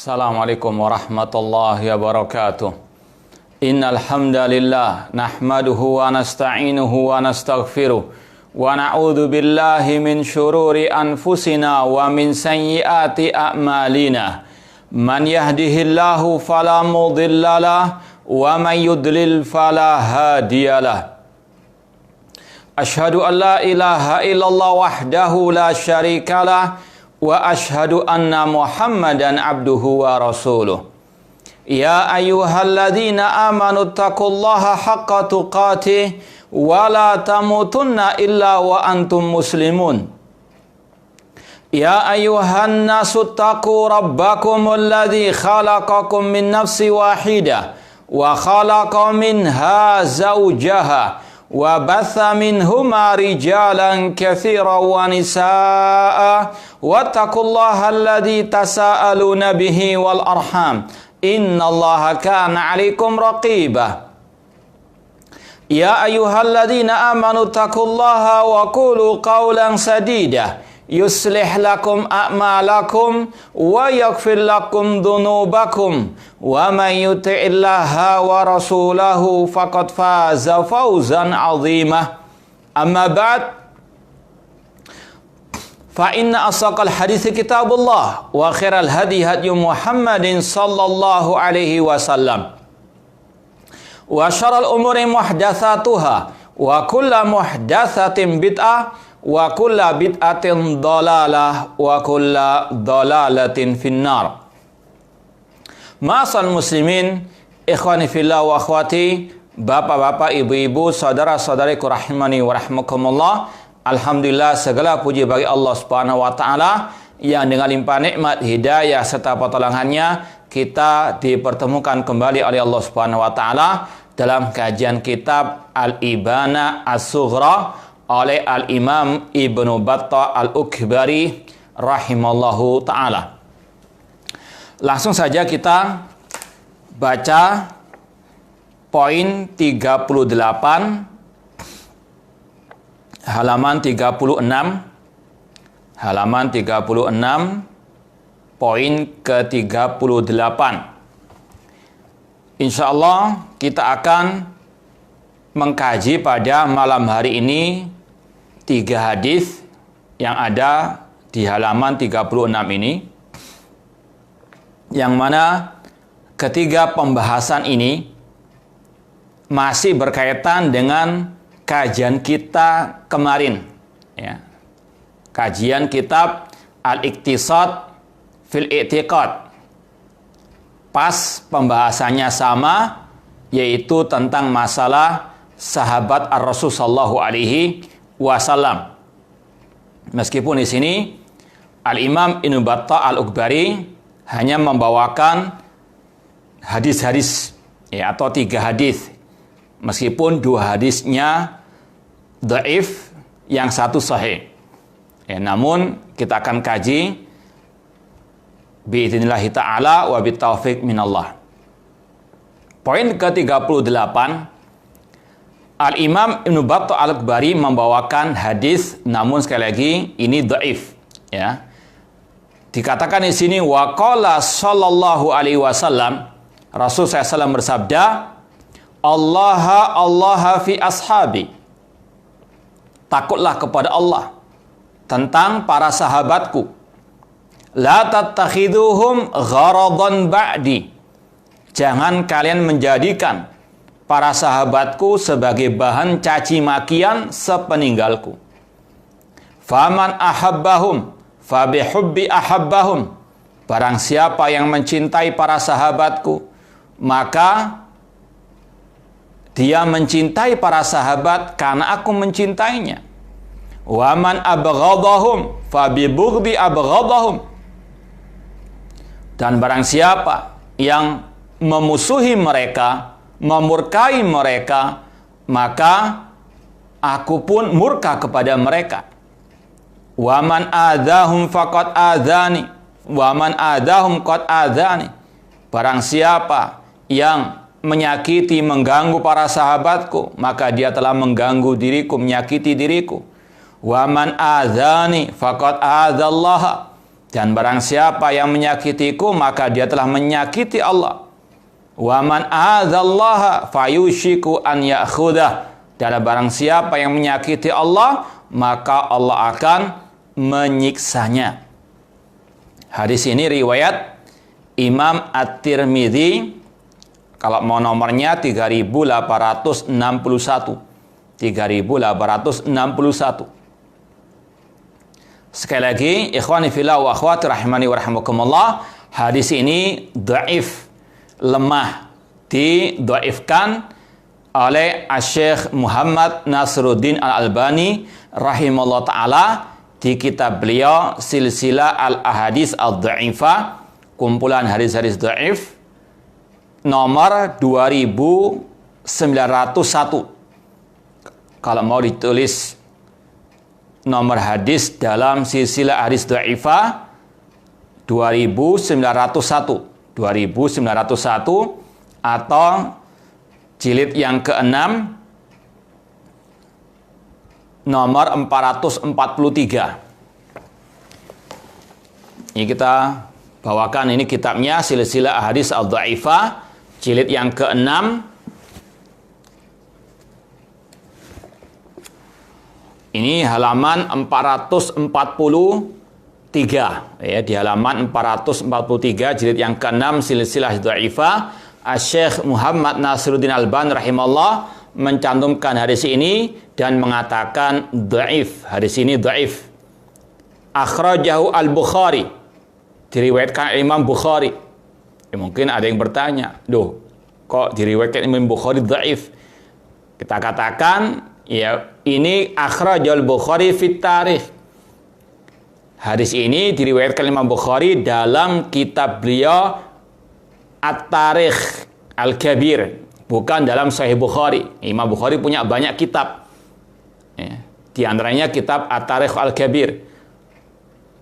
Assalamualaikum warahmatullahi wabarakatuh. Innal hamdalillah nahmaduhu wa nasta'inuhu wa nastaghfiruh wa na'udzu billahi min syururi anfusina wa min sayyiati a'malina. Man yahdihillahu fala mudhillalah wa man yudlil fala hadiyalah. Asyhadu an la ilaha illallah wahdahu la syarikalah wa ashhadu anna Muhammadan abduhu wa rasuluh. Ya ayyuhalladzina amanu taqullaha haqqa tuqatih wa la tamutunna illa wa antum muslimun. Ya ayyuhan nasu taqu rabbakumul ladzi khalaqakum min nafsin wahidah wa khalaqa minha zawjaha wa batha minhuma rijalan katsiran wa nisaa'a wattaqullaha alladzi tasaaluna bihi wal arham innallaha kana 'alaikum raqiba. Ya ayyuhalladzina amanu taqullaha wa qulu qawlan sadida yuslih lakum a'malakum wa yaghfir lakum dhunubakum wa man yuti'illaha wa rasulahu faqad faza fawzan 'azima. Amma ba'd, fa inna asaqal hadithi kitabullah wa khairal hadi hadyu Muhammadin sallallahu alaihi wasallam wa syarrul umuri muhdatsatuha wa kullu muhdatsatin bid'ah wa kulla bid'atin dhalalah wa kulla dhalalatin finnar. Ma'asal muslimin, ikhwani fillah wa akhwati, bapak-bapak, ibu-ibu, saudara-saudariku rahimani wa rahmakumullah. Alhamdulillah, segala puji bagi Allah Subhanahu wa taala yang dengan limpah nikmat, hidayah serta pertolongannya kita dipertemukan kembali oleh Allah Subhanahu wa taala dalam kajian kitab Al-Ibana As-Sughra oleh Al-Imam Ibnu Battah Al-Ukbari rahimallahu ta'ala. Langsung saja kita baca poin 38 halaman 36 poin ke-38. Insyaallah kita akan mengkaji pada malam hari ini 3 hadis yang ada di halaman 36 ini, yang mana ketiga pembahasan ini masih berkaitan dengan kajian kita kemarin, ya. Kajian kitab Al-Iqtisad fil I'tiqad. Pas pembahasannya sama, yaitu tentang masalah sahabat Ar-Rasul sallallahu alaihi wasallam. Meskipun di sini Al-Imam Ibnu Battah Al-Ukbari hanya membawakan hadis-hadis, ya, atau 3 hadis. Meskipun 2 hadisnya dhaif, yang 1 sahih. Ya, namun kita akan kaji biidznillah ta'ala wa bitaufiq minallah. Poin ke-38, Al-Imam Ibnu Battah Al-Ukbari membawakan hadis, namun sekali lagi ini dhaif, ya. Dikatakan di sini wa qala sallallahu alaihi wasallam, Rasul SAW bersabda, Allah fi ashabi. Takutlah kepada Allah tentang para sahabatku. La tattakhiduhum gharadan ba'di. Jangan kalian menjadikan para sahabatku sebagai bahan caci makian sepeninggalku. Faman ahabbahum fabihubbi ahabbahum. Barang siapa yang mencintai para sahabatku, maka dia mencintai para sahabat karena aku mencintainya. Waman abghadahum fabibughdi abghadahum. Dan barang siapa yang memusuhi mereka, memurkai mereka, maka aku pun murka kepada mereka. Waman adzahum faqad adzani waman adzahum qad adzani. Barang siapa yang menyakiti, mengganggu para sahabatku, maka dia telah mengganggu diriku, menyakiti diriku. Waman adzani faqad adzallaha. Dan barang siapa yang menyakitiku, maka dia telah menyakiti Allah. Wa man a'adzallaha fayushiku an ya'khudah. Dan barang siapa yang menyakiti Allah, maka Allah akan menyiksanya. Hadis ini riwayat Imam At-Tirmidzi. Kalau mau nomornya 3861. 3861. Sekali lagi, ikhwani fillah wa akhwati rahimani wa rahimakumullah, hadis ini dhaif, lemah, didhaifkan oleh Syekh Muhammad Nasruddin Al-Albani rahimahullah taala di kitab beliau Silsilah Al-Ahadits Ad-Dha'ifah, kumpulan hadis-hadis dhaif, nomor 2901. Kalau mau ditulis nomor hadis dalam silsilah hadis dhaifah 2901 atau jilid yang ke-6 nomor 443. Ini kita bawakan, ini kitabnya Silsilah Hadis Ad-Dhaifah jilid yang ke-6. Ini halaman 443 ya, di halaman 443 jilid yang ke-6 Silsilah Dhaifah, Syekh Muhammad Nasruddin Al-Albani rahimahullah mencantumkan hadis ini dan mengatakan dhaif. Hadis ini dhaif. Akhrajahu Al-Bukhari, diriwayatkan Imam Bukhari. Ya, mungkin ada yang bertanya, "Duh, kok diriwayatkan Imam Bukhari dhaif?" Kita katakan, ya, ini akhrajal Bukhari fit tarikh. Hadis ini diriwayatkan Imam Bukhari dalam kitab beliau At-Tarikh Al-Kabir, bukan dalam Sahih Bukhari. Imam Bukhari punya banyak kitab. Ya, di antaranya kitab At-Tarikh Al-Kabir.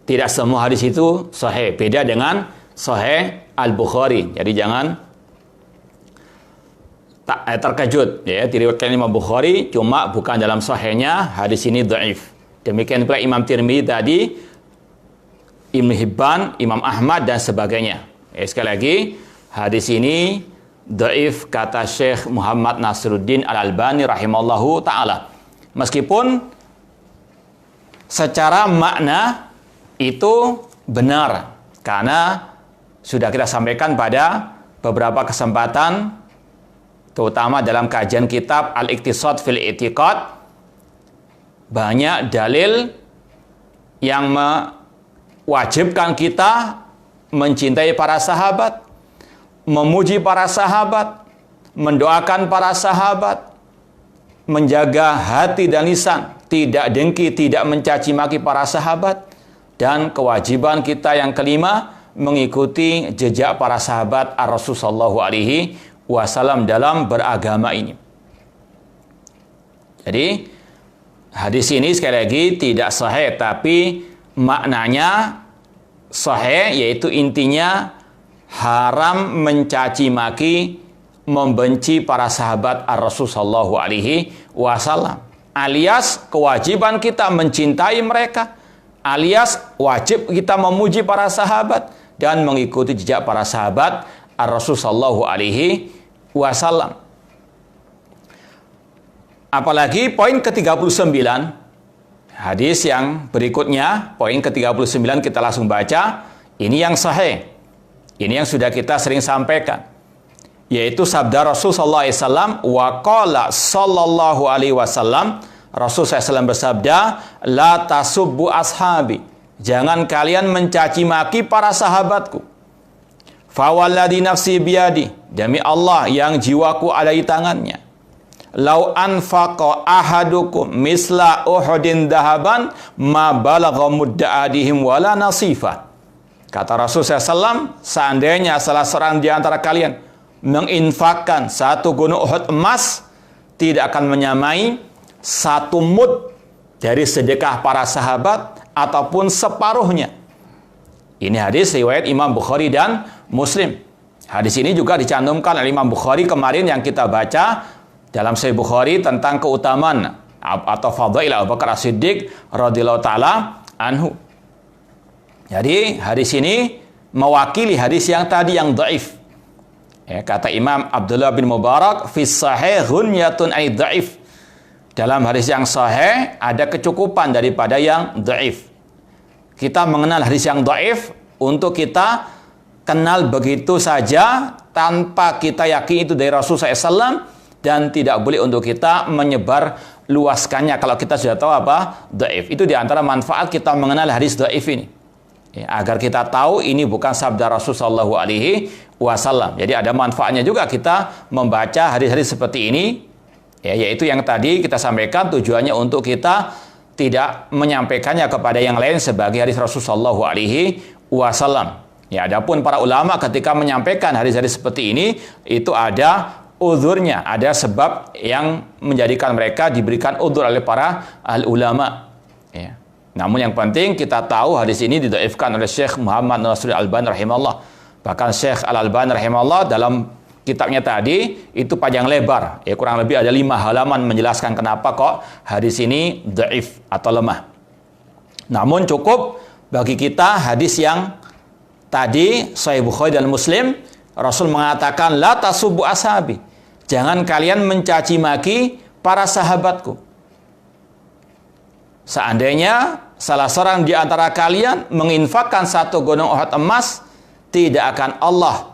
Tidak semua hadis itu sahih, beda dengan Sahih Al-Bukhari. Jadi jangan terkejut, ya, diriwayatkan Imam Bukhari cuma bukan dalam sahihnya, hadis ini dhaif. Demikian pula Imam Tirmidzi tadi, Ibnu Hibban, Imam Ahmad dan sebagainya. Ya, sekali lagi, hadis ini dhaif kata Syekh Muhammad Nasruddin Al-Albani rahimallahu taala. Meskipun secara makna itu benar, karena sudah kita sampaikan pada beberapa kesempatan, terutama dalam kajian kitab Al-Iqtisad fil I'tiqad, banyak dalil yang mewajibkan kita mencintai para sahabat, memuji para sahabat, mendoakan para sahabat, menjaga hati dan lisan, tidak dengki, tidak mencaci maki para sahabat, dan kewajiban kita yang kelima, mengikuti jejak para sahabat Ar-Rasul sallallahu alaihi wasallam dalam beragama ini. Jadi hadis ini sekali lagi tidak sahih, tapi maknanya sahih, yaitu intinya haram mencaci maki, membenci para sahabat Ar-Rasul sallallahu alaihi wasallam. Alias kewajiban kita mencintai mereka, alias wajib kita memuji para sahabat dan mengikuti jejak para sahabat Ar-Rasul sallallahu alaihi wasallam. Apalagi poin ke-39, hadis yang berikutnya, poin ke-39 kita langsung baca. Ini yang sahih, ini yang sudah kita sering sampaikan, yaitu sabda Rasul sallallahu alaihi wasallam, wa qala sallallahu alaihi wasallam, Rasul SAW bersabda, la tasubbu ashabi, jangan kalian mencaci maki para sahabatku. Fawalladhi nafsi biyadi, demi Allah yang jiwaku ada di tangannya, lau anfaqa ahadukum misla uhudin dahaban ma balagha mudda'adihim wala nasifah. Kata Rasul SAW, seandainya salah seorang di antara kalian menginfakkan satu gunung Uhud emas, tidak akan menyamai satu mud dari sedekah para sahabat ataupun separuhnya. Ini hadis riwayat Imam Bukhari dan Muslim. Hadis ini juga dicantumkan oleh Imam Bukhari kemarin yang kita baca dalam Sahih Bukhari tentang keutamaan atau fadail Abu Bakar As-Siddiq radhiyallahu taala anhu. Jadi hadis ini mewakili hadis yang tadi yang dhaif. Ya, kata Imam Abdullah bin Mubarak, fi sahih ghunyatun ay dhaif. Dalam hadis yang sahih ada kecukupan daripada yang dhaif. Kita mengenal hadis yang dhaif untuk kita kenal begitu saja tanpa kita yakin itu dari Rasulullah SAW, dan tidak boleh untuk kita menyebar luaskannya kalau kita sudah tahu apa dhaif. Itu diantara manfaat kita mengenal hadis dhaif ini. Ya, agar kita tahu ini bukan sabda Rasulullah SAW. Jadi ada manfaatnya juga kita membaca hadis-hadis seperti ini, ya, yaitu yang tadi kita sampaikan tujuannya untuk kita tidak menyampaikannya kepada yang lain sebagai hadis Rasulullah SAW. Ya, adapun para ulama ketika menyampaikan hadis-hadis seperti ini itu ada uzurnya, ada sebab yang menjadikan mereka diberikan uzur oleh para ulama. Ya. Namun yang penting kita tahu hadis ini didhaifkan oleh Syekh Muhammad Nasruddin Al-Albani rahimahullah. Bahkan Syekh Al-Albani rahimahullah dalam kitabnya tadi itu panjang lebar, ya kurang lebih ada 5 halaman menjelaskan kenapa kok hadis ini dhaif atau lemah. Namun cukup bagi kita hadis yang tadi Sahih Bukhari dan Muslim, Rasul mengatakan la tasubbu ashabi. Jangan kalian mencaci maki para sahabatku. Seandainya salah seorang di antara kalian menginfakkan 1 gunung Uhud emas, tidaklah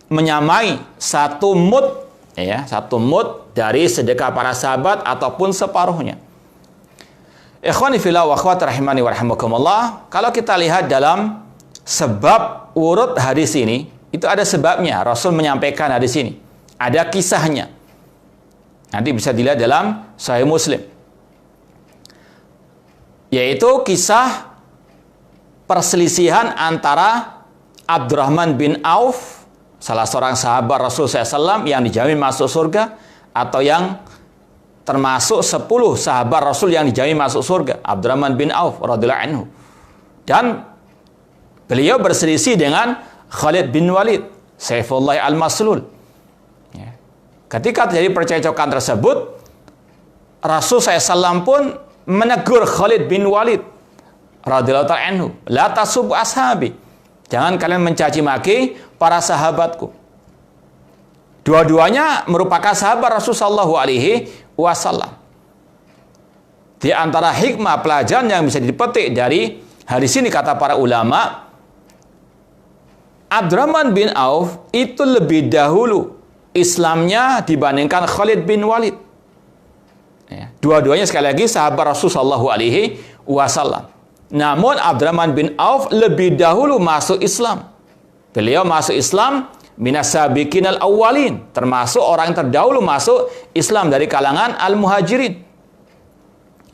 menyamai 1 mud, ya, 1 mud dari sedekah para sahabat ataupun separuhnya. Ikhwani fillah wa akhwat rahimani wa rahimakumullah, kalau kita lihat dalam sebab urut hadis ini, itu ada sebabnya. Rasul menyampaikan hadis ini, ada kisahnya. Nanti bisa dilihat dalam Sahih Muslim, yaitu kisah perselisihan antara Abdurrahman bin Auf, salah seorang sahabat Rasul SAW yang dijamin masuk surga, atau yang termasuk 10 sahabat Rasul yang dijamin masuk surga, Abdurrahman bin Auf radhiyallahu anhu. Dan beliau berselisih dengan Khalid bin Walid, Saifullah al-Maslul. Ya. Ketika terjadi percekcokan tersebut, Rasul SAW pun menegur Khalid bin Walid radhiyallahu anhu, la tasubbu ashabi. Jangan kalian mencaci maki para sahabatku. Dua-duanya merupakan sahabat Rasulullah SAW. Di antara hikmah pelajaran yang bisa dipetik dari hadis ini, kata para ulama, Abdurrahman bin Auf itu lebih dahulu Islamnya dibandingkan Khalid bin Walid. Ya, dua-duanya sekali lagi sahabat Rasulullah SAW. Namun Abdurrahman bin Auf lebih dahulu masuk Islam. Beliau masuk Islam minas sabiqin al-awwalin, termasuk orang yang terdahulu masuk Islam dari kalangan al-muhajirin.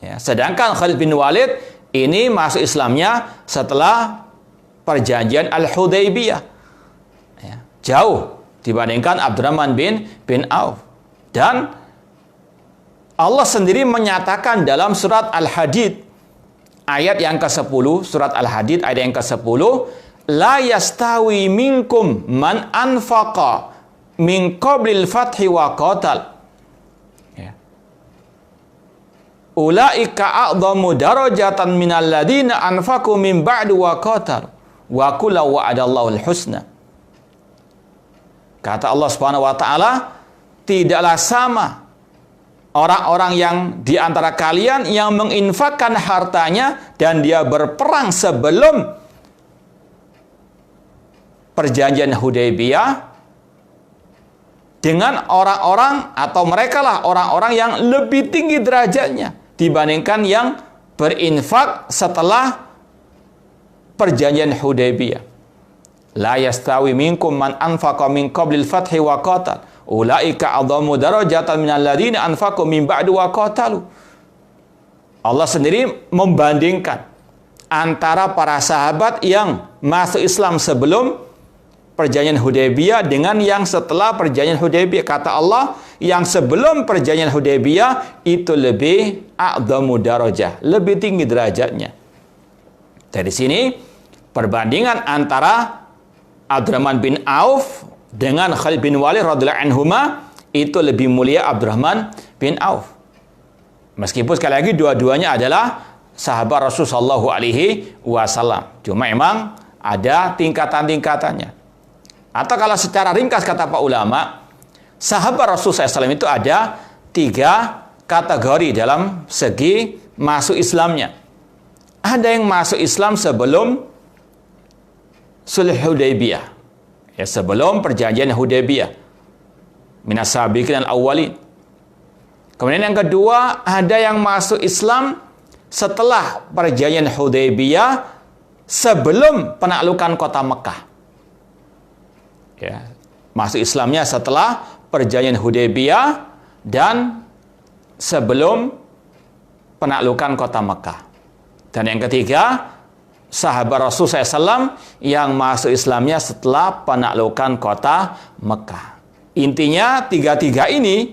Ya, sedangkan Khalid bin Walid ini masuk Islamnya setelah perjanjian Al-Hudaybiyah. Ya, jauh dibandingkan Abdurrahman bin Auf. Dan Allah sendiri menyatakan dalam surat Al-Hadid ayat yang ke-10, surat Al-Hadid ayat yang ke-10, la yastawi minkum man anfaqa min qablil fathi wa qatal. Ya. Ulaika a'dhamu darajatan minal ladina anfaqu min ba'du wa qatal wa kullu wa'adallahu al-husna. Kata Allah Subhanahu wa taala, tidaklah sama orang-orang yang di antara kalian yang menginfakkan hartanya dan dia berperang sebelum perjanjian Hudaybiyah dengan orang-orang atau merekalah orang-orang yang lebih tinggi derajatnya dibandingkan yang berinfak setelah perjanjian Hudaybiyah. La yastawi minkum man anfaqa min qablil fathi wa qatal ulaika a'dhamu darajatan minal ladzina anfaqu min ba'du wa qatalu. Allah sendiri membandingkan antara para sahabat yang masuk Islam sebelum perjanjian Hudaybiyah dengan yang setelah perjanjian Hudaybiyah. Kata Allah, yang sebelum perjanjian Hudaybiyah itu lebih a'dhamu darajah, lebih tinggi derajatnya. Dari sini perbandingan antara Abdurrahman bin Auf dengan Khalid bin Walid radhiyallahu anhuma itu lebih mulia Abdurrahman bin Auf. Meskipun sekali lagi dua-duanya adalah sahabat Rasul Shallallahu Alaihi Wasallam. Cuma memang ada tingkatan-tingkatannya. Atau kalau secara ringkas kata pak ulama, sahabat Rasul SAW itu ada 3 kategori dalam segi masuk Islamnya. Ada yang masuk Islam sebelum Sulh Hudaybiyah, ya, sebelum perjanjian Hudaybiyah, minas sabiqin al-awwalin. Kemudian yang kedua, ada yang masuk Islam setelah perjanjian Hudaybiyah, sebelum penaklukan kota Mekah. Ya, masuk Islamnya setelah perjanjian Hudaybiyah dan sebelum penaklukan kota Mekah. Dan yang ketiga, sahabat Rasul SAW yang masuk Islamnya setelah penaklukan kota Mekah. Intinya 3 ini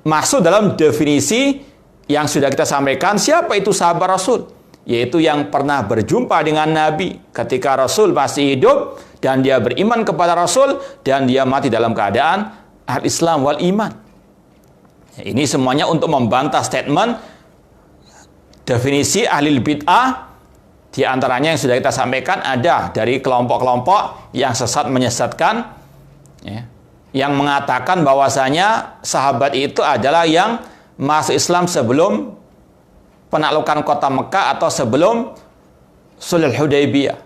masuk dalam definisi yang sudah kita sampaikan. Siapa itu sahabat Rasul? Yaitu yang pernah berjumpa dengan Nabi ketika Rasul masih hidup dan dia beriman kepada Rasul dan dia mati dalam keadaan al-Islam wal iman. Ini semuanya untuk membantah statement definisi ahli bid'ah. Di antaranya yang sudah kita sampaikan ada dari kelompok-kelompok yang sesat menyesatkan, ya, yang mengatakan bahwasanya sahabat itu adalah yang masuk Islam sebelum penaklukan kota Mekah atau sebelum Sulh Hudaybiyah.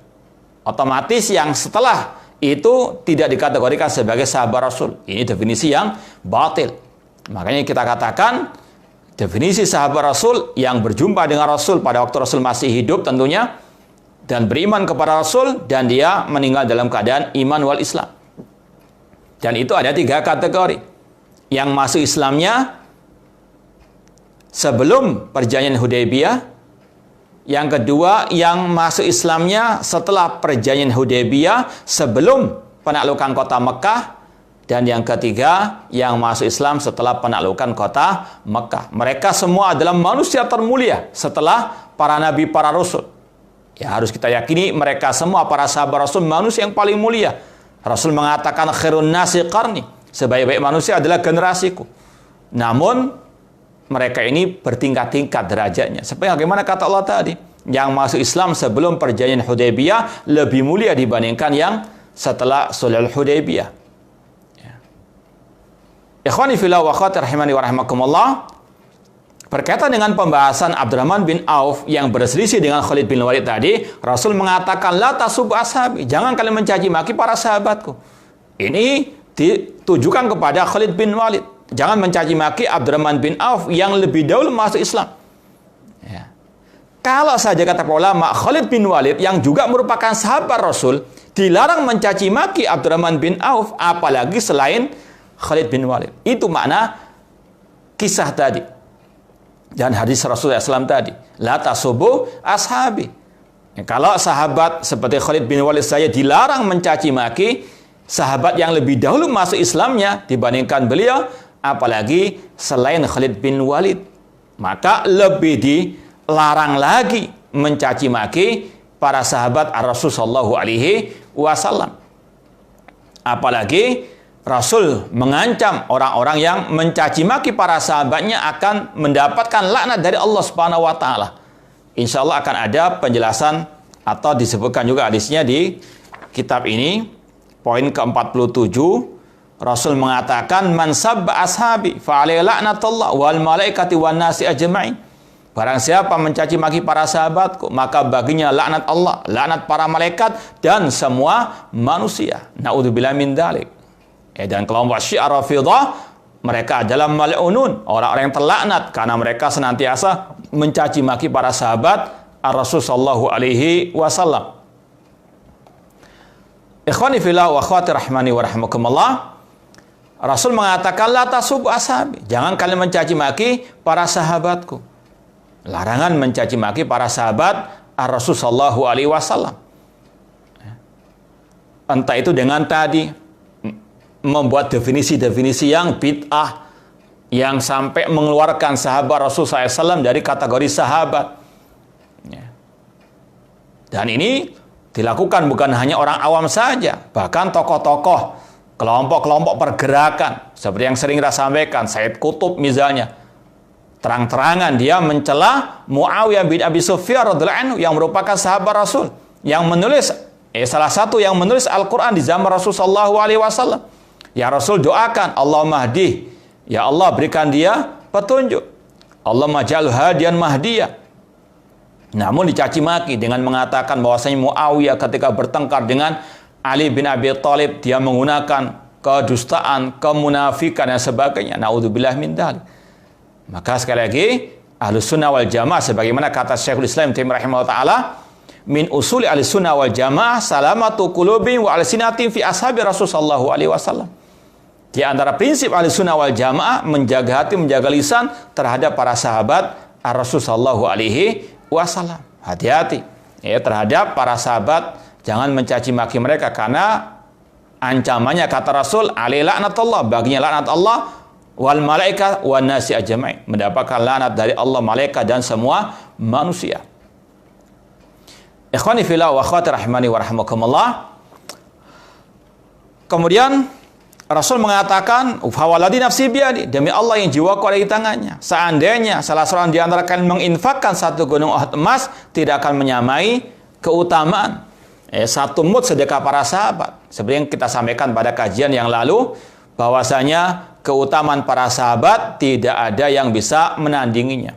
Otomatis yang setelah itu tidak dikategorikan sebagai sahabat Rasul. Ini definisi yang batil. Makanya kita katakan definisi sahabat Rasul yang berjumpa dengan Rasul pada waktu Rasul masih hidup tentunya, dan beriman kepada Rasul dan dia meninggal dalam keadaan iman wal Islam. Dan itu ada 3 kategori. Yang masuk Islamnya sebelum perjanjian Hudaybiyah, yang kedua yang masuk Islamnya setelah perjanjian Hudaybiyah sebelum penaklukan kota Mekah, dan yang ketiga yang masuk Islam setelah penaklukan kota Mekah. Mereka semua adalah manusia termulia setelah para nabi, para rasul. Ya, harus kita yakini mereka semua para sahabat Rasul manusia yang paling mulia. Rasul mengatakan khairun nasi qarni, sebaik-baik manusia adalah generasiku. Namun mereka ini bertingkat-tingkat derajatnya. Seperti bagaimana kata Allah tadi, yang masuk Islam sebelum perjanjian Hudaybiyah lebih mulia dibandingkan yang setelah Sulhul Hudaybiyah. Ya. Ikhwani fillah wa akhwati rahimani wa rahimakumullah. Berkaitan dengan pembahasan Abdurrahman bin Auf yang berselisih dengan Khalid bin Walid tadi, Rasul mengatakan la tasubbu ashabi, jangan kalian mencaci maki para sahabatku. Ini ditujukan kepada Khalid bin Walid. Jangan mencaci maki Abdurrahman bin Auf yang lebih dahulu masuk Islam. Ya. Kalau saja kata ulama Khalid bin Walid yang juga merupakan sahabat Rasul dilarang mencaci maki Abdurrahman bin Auf, apalagi selain Khalid bin Walid. Itu makna kisah tadi dan hadis Rasulullah SAW tadi, la tasubbu ashabi. Ya, kalau sahabat seperti Khalid bin Walid saya dilarang mencaci maki sahabat yang lebih dahulu masuk Islamnya dibandingkan beliau, apalagi selain Khalid bin Walid, maka lebih dilarang lagi mencaci maki para sahabat Rasul Shallallahu Alaihi Wasallam. Apalagi Rasul mengancam orang-orang yang mencaci maki para sahabatnya akan mendapatkan laknat dari Allah Subhanahu wa taala. Insya Allah akan ada penjelasan atau disebutkan juga hadisnya di kitab ini. Poin ke-47, Rasul mengatakan man sabba ashabi fa alaihi laknatullah wal malaikati wan nasi ajma'in. Barang siapa mencaci maki para sahabatku, maka baginya laknat Allah, laknat para malaikat dan semua manusia. Naudzubillah min dzalik. Dan kelompok Syiah Rafidhah, mereka adalah mal'unun, orang-orang yang terlaknat karena mereka senantiasa mencaci maki para sahabat Rasul sallallahu alaihi wasallam. Ikhwani fillah wa akhwati rahmani wa rahimakumullah. Rasul mengatakan la tasubbu ashabi, jangan kalian mencaci maki para sahabatku. Larangan mencaci maki para sahabat Rasul sallallahu alaihi wasallam. Entah itu dengan tadi membuat definisi-definisi yang bid'ah, yang sampai mengeluarkan sahabat Rasul SAW dari kategori sahabat. Dan ini dilakukan bukan hanya orang awam saja, bahkan tokoh-tokoh, kelompok-kelompok pergerakan, seperti yang sering kita sampaikan, Said Qutb misalnya, Terang-terangan dia mencela Muawiyah bin Abi Sufyan radhiyallahu anhu yang merupakan sahabat Rasul, yang menulis salah satu yang menulis Al-Quran di zaman Rasul sallallahu alaihi wasallam. Ya Rasul doakan, Allahumma hdi, ya Allah berikan dia petunjuk. Allahumma ja'alhu hadiyan mahdiyah. Namun dicaci maki dengan mengatakan bahwasanya Muawiyah ketika bertengkar dengan Ali bin Abi Thalib dia menggunakan kedustaan, kemunafikan dan sebagainya. Naudzubillah min dzalik. Maka sekali lagi Ahlus Sunnah wal Jamaah sebagaimana kata Syekhul Islam Taimiyah rahimahullah taala, min usuli Ahlus Sunnah wal Jamaah salamatu qulubi wa alsinatin fi ashabi Rasul sallallahu alaihi wasallam. Di antara prinsip Ahlus Sunnah wal Jamaah menjaga hati, menjaga lisan terhadap para sahabat Rasul sallallahu alaihi wasallam. Hati-hati ya terhadap para sahabat, jangan mencaci maki mereka karena ancamannya kata Rasul, alaihi laknatullah, baginya laknat Allah wal malaikat wan nasi ajma'in, mendapatkan laknat dari Allah, malaikat dan semua manusia. Ikhwani fillah wa akhwati rahimani wa rahimakumullah. Kemudian Rasul mengatakan, "Fawaladhi nafsi biyadi," demi Allah yang jiwaku ada di tangannya. Seandainya salah seorang di antara kalian menginfakkan satu gunung Uhud emas, tidak akan menyamai keutamaan satu mud sedekah para sahabat. Seperti yang kita sampaikan pada kajian yang lalu, bahwasanya keutamaan para sahabat tidak ada yang bisa menandinginya.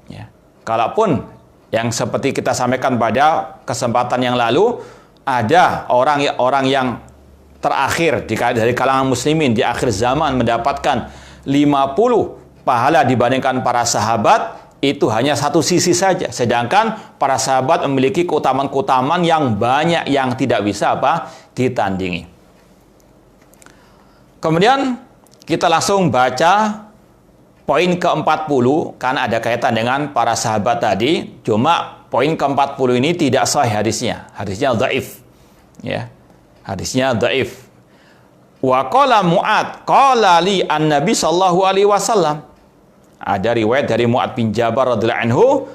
Ya. Kalaupun yang seperti kita sampaikan pada kesempatan yang lalu, ada orang yang terakhir dari kalangan muslimin di akhir zaman mendapatkan 50 pahala dibandingkan para sahabat, itu hanya satu sisi saja. Sedangkan para sahabat memiliki keutamaan-keutamaan yang banyak yang tidak bisa ditandingi. Kemudian kita langsung baca poin ke-40 karena ada kaitan dengan para sahabat tadi. Cuma poin ke-40 ini tidak sahih hadisnya. Hadisnya dhaif. Ya. Hadisnya dhaif. Wa qala Mu'ad qala li an-nabi sallallahu alaihi wasallam. Ada riwayat dari Mu'ad bin Jabal radhiyallahu anhu,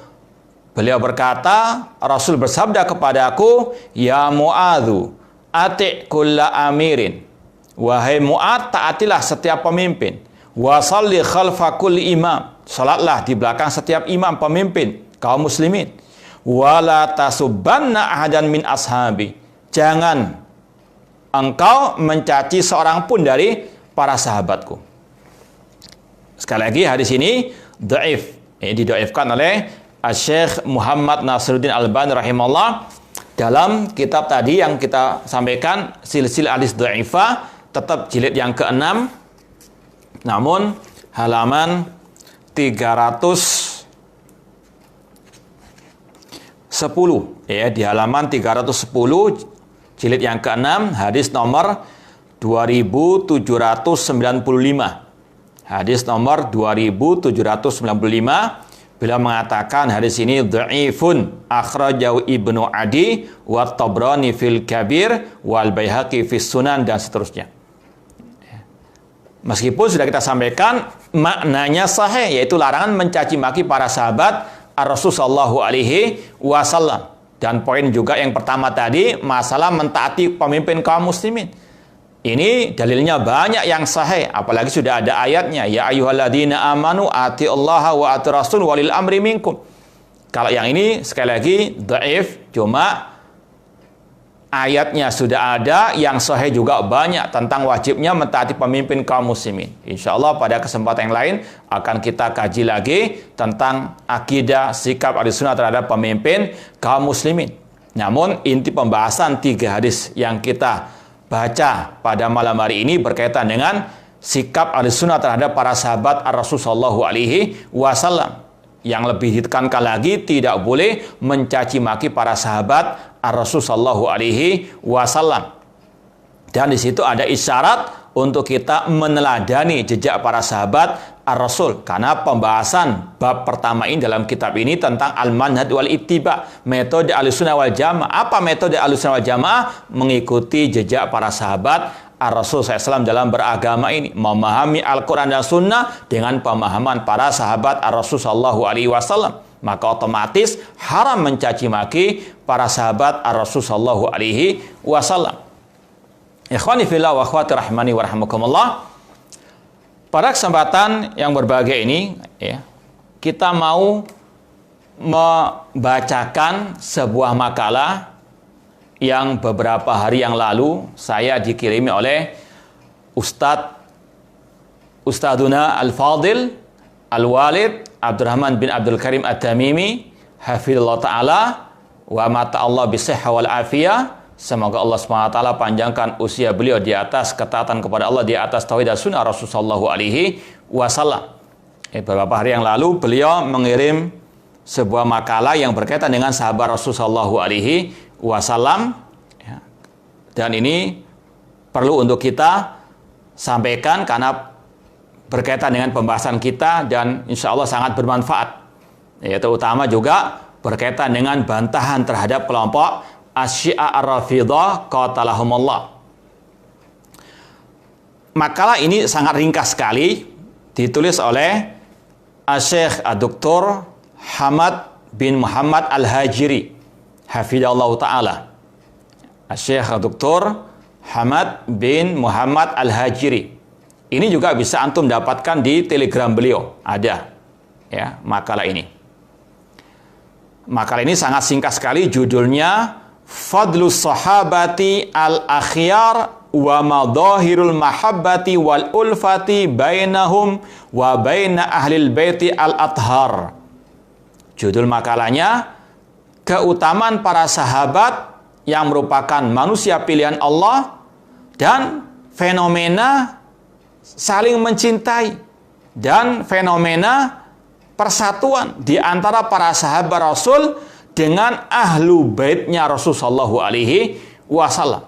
beliau berkata, Rasul bersabda kepadaku, "Ya Mu'adzu, ati' kulla amirin." Wahai Mu'ad, taatilah setiap pemimpin. Wa shalli khalfa kulli imam. Salatlah di belakang setiap imam pemimpin kaum muslimin. Wa la tasubbanna ahadan min ashabi. Jangan engkau mencaci seorang pun dari para sahabatku. Sekali lagi hadis ini dhaif. Didoifkan oleh Syekh Muhammad Nasiruddin Albani rahimahullah dalam kitab tadi yang kita sampaikan, Silsilah Hadis Dhaifah, tetap jilid yang ke-6, namun halaman 310 ya, di halaman 310 jilid yang ke-6, hadis nomor 2795. Hadis nomor 2795, beliau mengatakan hadis ini dhaifun akhrajahu Ibnu Adi wa Tabrani fil Kabir wal Baihaqi fis Sunan dan seterusnya. Meskipun sudah kita sampaikan maknanya sahih, yaitu larangan mencaci maki para sahabat Rasul sallallahu alaihi wasallam. Dan poin juga yang pertama tadi, masalah mentaati pemimpin kaum muslimin. Ini dalilnya banyak yang sahih, apalagi sudah ada ayatnya, ya ayyuhalladzina amanu atiullaha wa atir rasul walil amri minkum. Kalau yang ini sekali lagi dhaif, cuma ayatnya sudah ada, yang sahih juga banyak tentang wajibnya mentaati pemimpin kaum muslimin. Insyaallah pada kesempatan yang lain akan kita kaji lagi tentang akidah sikap Ahlussunnah terhadap pemimpin kaum muslimin. Namun inti pembahasan 3 hadis yang kita baca pada malam hari ini berkaitan dengan sikap Ahlussunnah terhadap para sahabat Rasul sallallahu alaihi wasallam. Yang lebih ditekankan lagi, tidak boleh mencaci maki para sahabat Rasul sallallahu alaihi wasallam. Dan di situ ada isyarat untuk kita meneladani jejak para sahabat Ar-Rasul, karena pembahasan bab pertama ini dalam kitab ini tentang al-manhaj wal ittiba, metode Ahlussunnah wal Jamaah. Apa metode Ahlussunnah wal Jamaah? Mengikuti jejak para sahabat Ar-Rasul SAW dalam beragama ini, memahami Al-Quran dan Sunnah dengan pemahaman para sahabat Ar-Rasul SAW. Maka otomatis haram mencaci maki para sahabat Ar-Rasul SAW. Ikhwani fillah wa akhwati rahimani wa rahimakumullah. Pada kesempatan yang berbahagia ini, ya, kita mau membacakan sebuah makalah yang beberapa hari yang lalu saya dikirimi oleh Ustadzuna Al-Fadil Al-Walid Abdurrahman bin Abdul Karim At-Tamimi hafizallahu ta'ala wa mata Allah bisihha wal afiyah. Semoga Allah SWT panjangkan usia beliau di atas ketaatan kepada Allah, di atas tauhid dan sunnah Rasulullah SAW. Beberapa hari yang lalu beliau mengirim sebuah makalah yang berkaitan dengan sahabat Rasulullah SAW. Dan ini perlu untuk kita sampaikan karena berkaitan dengan pembahasan kita dan insya Allah sangat bermanfaat. Terutama juga berkaitan dengan bantahan terhadap kelompok Asy-Syiah Ar-Rafidhah qatalahumullah. Makalah ini sangat ringkas sekali, ditulis oleh Syekh Dr. Hamad bin Muhammad Al-Hajiri hafizallahu ta'ala. Syekh Dr. Hamad bin Muhammad Al-Hajiri. Ini juga bisa antum dapatkan di Telegram beliau, ada ya makalah ini. Makalah ini sangat singkat sekali, judulnya Fadlus Sahabati Al-Akhyar wa Madahirul Mahabbati wal Ulfati Bainahum wa Baina Ahlil Baiti Al-Athhar. Judul makalahnya, keutamaan para sahabat yang merupakan manusia pilihan Allah dan fenomena saling mencintai dan fenomena persatuan di antara para sahabat Rasul dengan ahlu baitnya Rasulullah SAW.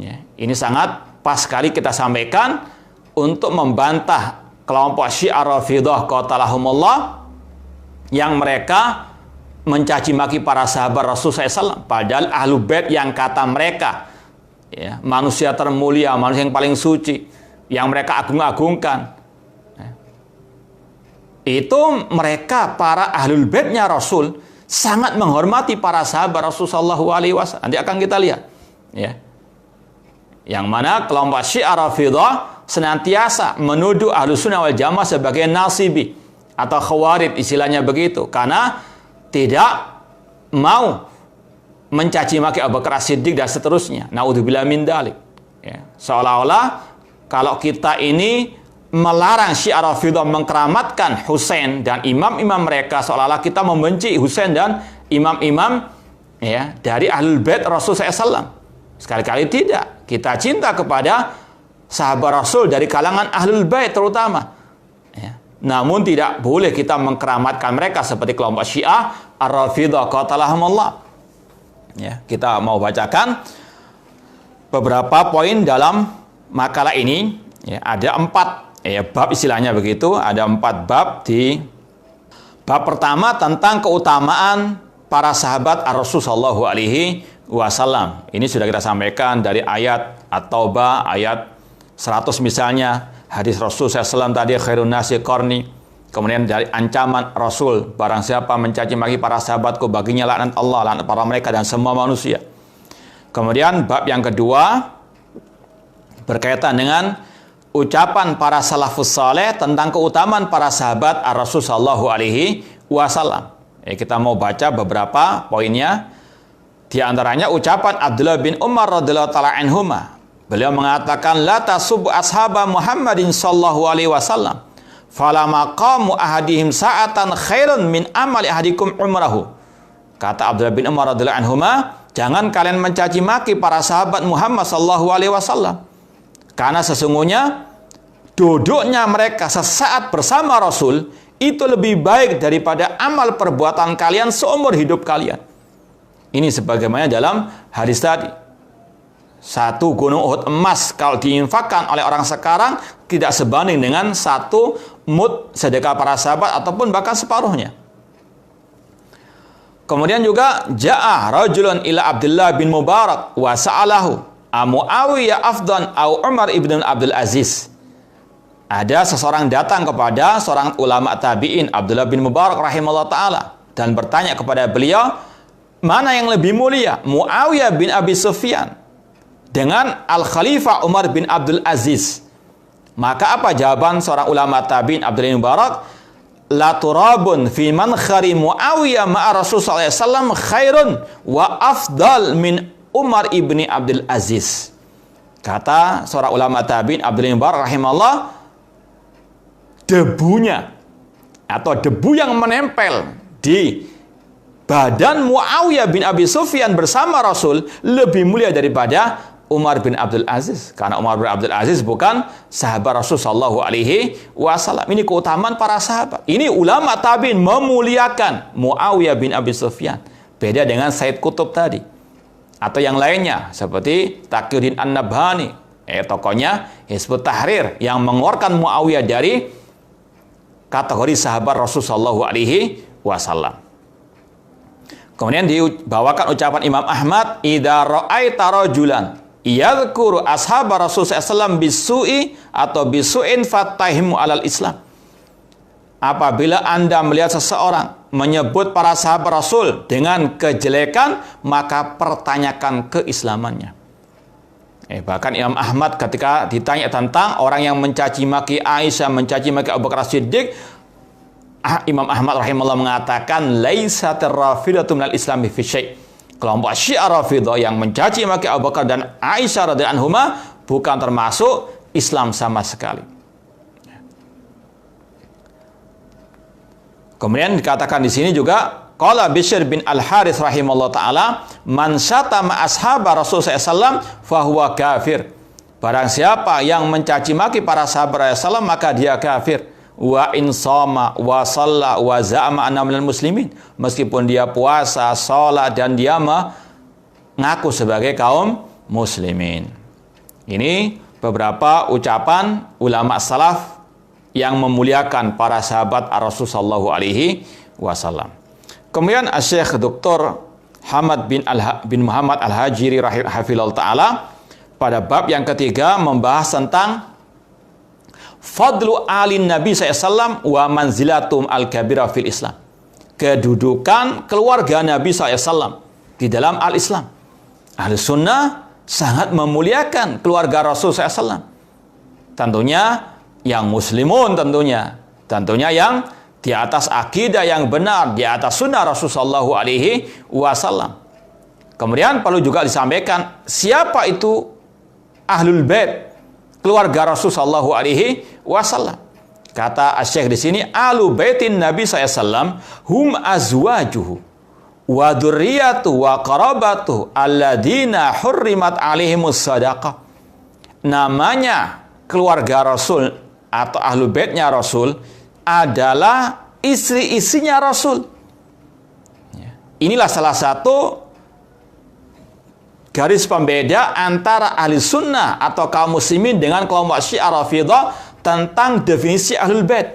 Ya, ini sangat pas sekali kita sampaikan untuk membantah kelompok Syiah Rafidhah qatalahumullah yang mereka mencaci maki para sahabat Rasulullah SAW. Padahal ahlu bait yang kata mereka ya, manusia termulia, manusia yang paling suci, yang mereka agung-agungkan. Itu mereka para ahlul baitnya Rasul sangat menghormati para sahabat Rasulullah SAW. Nanti akan kita lihat ya. Yang mana kelompok Syiah Rafidhah senantiasa menuduh Ahlus Sunnah wal Jamaah sebagai nasibi atau khawarij, istilahnya begitu, karena tidak mau mencaci maki Abu Bakar As-Siddiq dan seterusnya. Naudzubillah min dzalik. Ya. Seolah-olah kalau kita ini melarang Syiah Rafidhah mengkeramatkan Husain dan imam-imam mereka, seolah-olah kita membenci Husain dan imam-imam ya dari ahlul bait Rasul SAW. Sekali-kali tidak. Kita cinta kepada sahabat Rasul dari kalangan ahlul bait terutama. Ya. Namun tidak boleh kita mengkeramatkan mereka seperti kelompok Syiah Ar-Rafidhah qatalahumullah. Ya, kita mau bacakan beberapa poin dalam makalah ini. Ya, ada 4 bab, istilahnya begitu. Ada 4 bab. Di bab pertama tentang keutamaan para sahabat Rasul sallallahu alaihi wasallam. Ini sudah kita sampaikan dari ayat At-Taubah ayat 100 misalnya, hadis Rasul SAW tadi, khairun nasi qarni. Kemudian dari ancaman Rasul, barang siapa mencaci maki para sahabatku, baginya laknat Allah, laknat para mereka dan semua manusia. Kemudian bab yang kedua berkaitan dengan ucapan para salafus saleh tentang keutamaan para sahabat Rasul sallallahu alaihi wasallam. Kita mau baca beberapa poinnya. Di antaranya ucapan Abdullah bin Umar radhiyallahu ta'ala anhuma. Beliau mengatakan, la tasubbu ashaba Muhammadin sallallahu alaihi wasallam fala maqamu ahadihim sa'atan khairun min amali ahadikum umrahu. Kata Abdullah bin Umar radhiyallahu anhuma, jangan kalian mencaci maki para sahabat Muhammad sallallahu alaihi wasallam, karena sesungguhnya duduknya mereka sesaat bersama Rasul itu lebih baik daripada amal perbuatan kalian seumur hidup kalian. Ini sebagaimana dalam hadis tadi. 1 gunung Uhud emas kalau diinfakkan oleh orang sekarang tidak sebanding dengan 1 mud sedekah para sahabat ataupun bahkan separuhnya. Kemudian juga ja'a rajulun ila Abdullah bin Mubarak wa sa'alahu Muawiyah afdan au Umar ibn Abdul Aziz. Ada seseorang datang kepada seorang ulama tabi'in Abdullah bin Mubarak rahimahullah ta'ala dan bertanya kepada beliau, mana yang lebih mulia, Muawiyah bin Abi Sufyan dengan Al-Khalifah Umar bin Abdul Aziz? Maka apa jawaban seorang ulama tabi'in Abdullah bin Mubarak? la turabun fi mankhari Muawiyah ma'a Rasul sallallahu alaihi wasallam khairun wa afdal min Umar ibni Abdul Aziz. Kata seorang ulama tabi'in Abdul Mubarak rahimahullah, debunya atau debu yang menempel di badan Muawiyah bin Abi Sufyan bersama Rasul lebih mulia daripada Umar bin Abdul Aziz. Karena Umar bin Abdul Aziz bukan sahabat Rasul sallallahu alaihi wasallam. Ini keutamaan para sahabat. Ini ulama tabi'in memuliakan Muawiyah bin Abi Sufyan. Beda dengan Said Qutb tadi. Atau yang lainnya seperti Taqiyuddin An-Nabhani, tokohnya Hizbut Tahrir yang mengeluarkan Muawiyah dari kategori sahabat Rasul sallallahu alaihi wasallam. Kemudian dibawakan ucapan Imam Ahmad, idza ra'aita rajulan yadhkuru ashab Rasul sallallahu bisu'i atau bisu'in fatahimu alal Islam. Apabila Anda melihat seseorang menyebut para sahabat Rasul dengan kejelekan, maka pertanyakan keislamannya. Bahkan Imam Ahmad ketika ditanya tentang orang yang mencaci maki Aisyah, mencaci maki Abu Bakar Siddiq, Imam Ahmad rahimahullah mengatakan laisatir rafidatu minal islami fi syai'. Kelompok Syiah Rafidhah yang mencaci maki Abu Bakar dan Aisyah radhiyallahu anhuma bukan termasuk Islam sama sekali. Kemudian dikatakan di sini juga qala Bishr bin Al-Harits rahimahullah taala, man syatama ashaba Rasul sallallahu alaihi wasallam fahuwa kafir. Barang siapa yang mencaci maki para sahabat Rasulullah maka dia kafir. Wa in shoma wa shalla wa za'ama anna minal muslimin. Meskipun dia puasa, salat dan dia mengaku sebagai kaum muslimin. Ini beberapa ucapan ulama salaf yang memuliakan para sahabat Rasul sallallahu alaihi wasallam. Kemudian Syekh Dr. Hamad bin Muhammad Al-Hajiri rahimahullah taala pada bab yang ketiga membahas tentang fadlu alin Nabi SAW wa manzilatum al-kabira fil Islam. Kedudukan keluarga Nabi SAW di dalam al-Islam. Ahli sunnah sangat memuliakan keluarga Rasul SAW. Tentunya yang muslimun tentunya yang di atas akidah yang benar, di atas sunnah Rasul sallallahu alaihi wasallam. Kemudian perlu juga disampaikan siapa itu Ahlul Bait, keluarga Rasul sallallahu alaihi wasallam. Kata Asy-Syaikh di sini, Ahlul Baitin Nabi sallallahu alaihi wasallam hum azwajuhu wa dzurriyyatu wa qarabatu alladzina hurrimat alaihimus shadaqah. Namanya keluarga Rasul atau Ahlul Baitnya Rasul adalah istri-istrinya Rasul. Inilah salah satu garis pembeda antara ahli sunnah atau kaum muslimin dengan kelompok Syiah Rafidhah tentang definisi Ahlul Bait.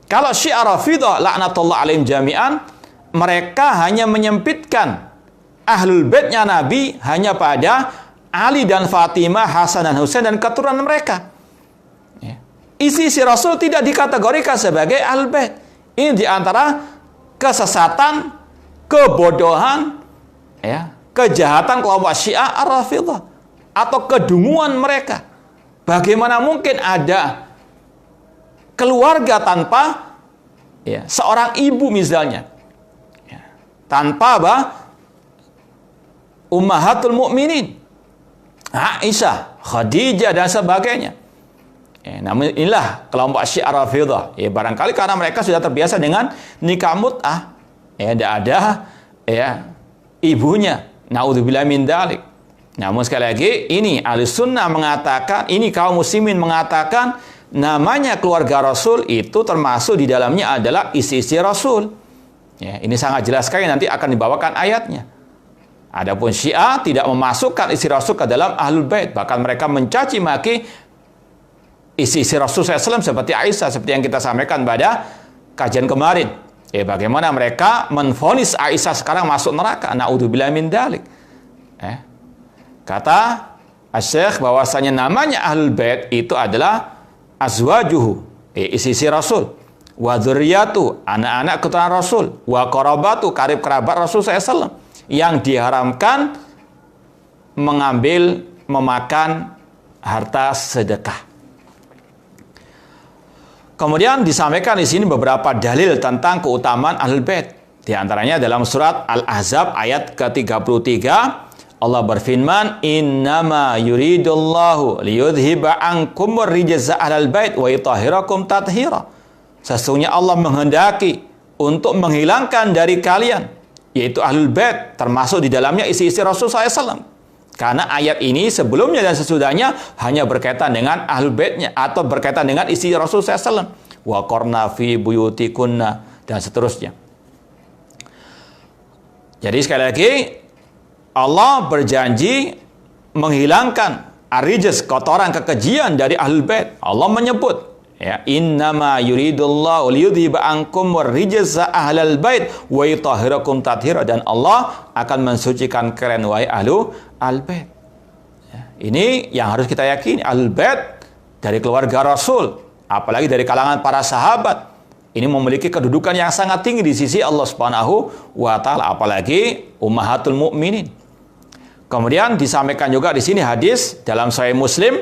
Kalau Syiah Rafidhah laknatullah alaihim jami'an, mereka hanya menyempitkan Ahlul Baitnya Nabi hanya pada Ali dan Fatimah, Hasan dan Husain dan keturunan mereka. Isi Rasul tidak dikategorikan sebagai Ahlul Bait. Ini diantara kesesatan, kebodohan, kejahatan kelompok Syiah Ar-Rafidhah atau kedunguan mereka. Bagaimana mungkin ada keluarga tanpa seorang ibu misalnya, tanpa Ummahatul Mukminin, Aisyah, Khadijah dan sebagainya. Namun inilah kelompok Syiah Rafidhah. Barangkali karena mereka sudah terbiasa dengan nikah mut'ah. Tidak ada ibunya. Naudzubillah min dzalik. Namun sekali lagi ini ahli sunnah mengatakan, ini kaum muslimin mengatakan namanya keluarga Rasul itu termasuk di dalamnya adalah istri-istri Rasul. Ini sangat jelas sekali, nanti akan dibawakan ayatnya. Adapun Syiah tidak memasukkan istri Rasul ke dalam Ahlul Bait, bahkan mereka mencaci maki istri-istri Rasul SAW seperti Aisyah, seperti yang kita sampaikan pada kajian kemarin. Bagaimana mereka menvonis Aisyah sekarang masuk neraka. Na'udzubillah min dzalik. Kata Asy-Syaikh bahwasanya namanya Ahlul Bait itu adalah azwajuhu, istri-istri Rasul, wa dzurriyyatu, anak-anak keturunan Rasul, wa qarabatu, karib kerabat Rasul SAW, yang diharamkan mengambil, memakan harta sedekah. Kemudian disampaikan di sini beberapa dalil tentang keutamaan Ahlul Bait. Di antaranya dalam surat Al-Ahzab ayat ke-33, Allah berfirman, "Innama yuridullahu liyudhiba ankumur rijza ahlal bait wa yutahhirakum tathira." Sesungguhnya Allah menghendaki untuk menghilangkan dari kalian, yaitu Ahlul Bait, termasuk di dalamnya isi-isi Rasul SAW. Karena ayat ini sebelumnya dan sesudahnya hanya berkaitan dengan Ahlul Baitnya atau berkaitan dengan isi Rasul SAW. Wa qarna fi buyutikunna dan seterusnya. Jadi sekali lagi Allah berjanji menghilangkan ar-rijz, kotoran, kekejian dari Ahlul Bait. Allah menyebut, ya, innama yuridullahu liyudhiba ankum ar-rijza ahlal bait wa yutahhirakum tathira, dan Allah akan mensucikan kalian wahai Ahlul Bait. Ya, ini yang harus kita yakini, Ahlul Bait dari keluarga Rasul, apalagi dari kalangan para sahabat. Ini memiliki kedudukan yang sangat tinggi di sisi Allah Subhanahu wa taala, apalagi ummahatul mukminin. Kemudian disampaikan juga di sini hadis dalam Sahih Muslim,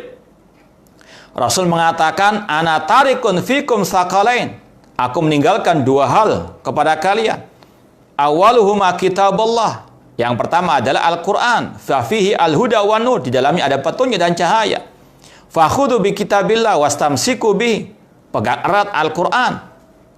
Rasul mengatakan, "Ana tarikun fikum tsaqalain." Aku meninggalkan dua hal kepada kalian. Awaluhuma kitabullah. Yang pertama adalah Al-Qur'an, fa fihi al-huda wan nur, di dalamnya ada petunjuk dan cahaya. Fakhudhu bi kitabillah wastamsiku bihi. Pegang erat Al-Qur'an.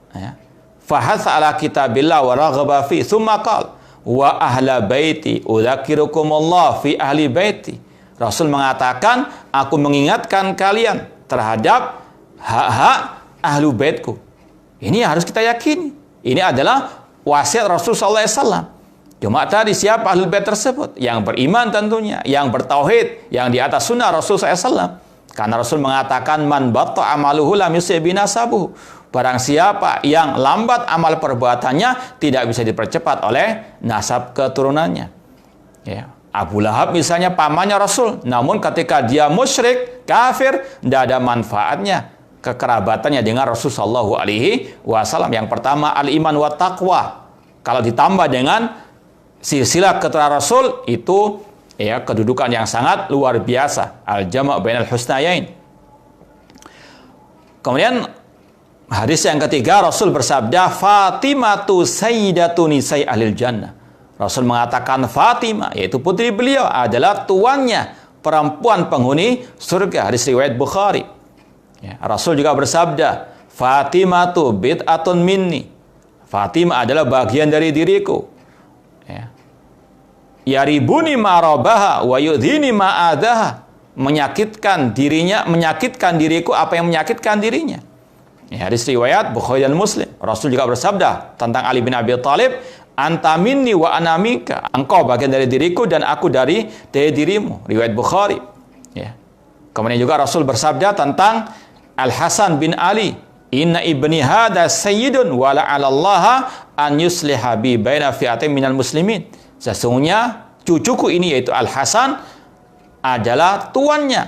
Ya. Fahatha ala kitabillah wa raghaba fi, tsumma qala wa ahla baiti udzakirukumullah fi ahli baiti. Rasul mengatakan, aku mengingatkan kalian terhadap hak-hak ahlu baitku. Ini harus kita yakini. Ini adalah wasiat Rasul SAW. Cuma tadi siapa ahlul bait tersebut? Yang beriman tentunya, yang bertauhid, yang di atas sunnah Rasul SAW. Karena Rasul mengatakan, man batta amaluhu lam yusib binasabuhu. Barang siapa yang lambat amal perbuatannya, tidak bisa dipercepat oleh nasab keturunannya. Ya. Abu Lahab misalnya pamannya Rasul, namun ketika dia musyrik, kafir, tidak ada manfaatnya kekerabatannya dengan Rasul sallallahu alaihi wasallam. Yang pertama al-iman wa taqwa. Kalau ditambah dengan silsilah keturunan Rasul, itu ya kedudukan yang sangat luar biasa. Al-jama' bainal husnayain. Kemudian hadis yang ketiga, Rasul bersabda, Fatimatu sayyidatu nisai ahlil jannah. Rasul mengatakan Fatimah, yaitu putri beliau, adalah tuannya perempuan penghuni surga. Hadis riwayat Bukhari. Ya, Rasul juga bersabda, Fatimatu bid'atun minni. Fatimah adalah bagian dari diriku. Ya. Yaribuni ma'rabaha wa yudhini ma'adaha. Menyakitkan dirinya, menyakitkan diriku apa yang menyakitkan dirinya. Ya, hadis riwayat Bukhari dan Muslim. Rasul juga bersabda tentang Ali bin Abi Thalib, anta minni wa ana minka. Engkau bagian dari diriku dan aku dari dirimu. Riwayat Bukhari. Ya. Kemudian juga Rasul bersabda tentang Al-Hasan bin Ali, inna ibni hadha sayyidun wa la'alallaha an yusliha bi baina fi'atin minal muslimin. Sesungguhnya cucuku ini, yaitu Al-Hasan, adalah tuannya.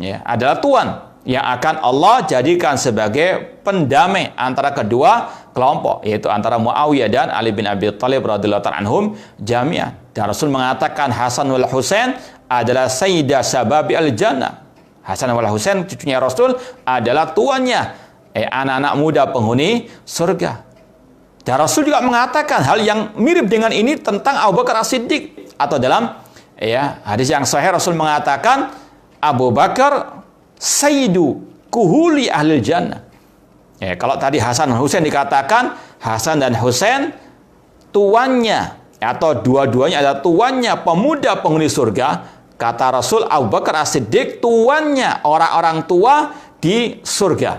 Ya, adalah tuan yang akan Allah jadikan sebagai pendamai antara kedua kelompok, yaitu antara Muawiyah dan Ali bin Abi Thalib radhiyallahu ta'ala anhum jami'an. Dan Rasul mengatakan Hasan wal Husain adalah sayyidah sababi al-jannah. Hasan wal Husain, cucunya Rasul, adalah tuannya, anak-anak muda penghuni surga. Dan Rasul juga mengatakan hal yang mirip dengan ini tentang Abu Bakar As-Siddiq, atau dalam hadis yang sahih Rasul mengatakan Abu Bakar sayyidu kuhuli ahlil jannah. Ya, kalau tadi Hasan dan Husain dikatakan Hasan dan Husain tuannya atau dua-duanya adalah tuannya pemuda penghuni surga, kata Rasul Abu Bakar As-Siddiq tuannya orang-orang tua di surga.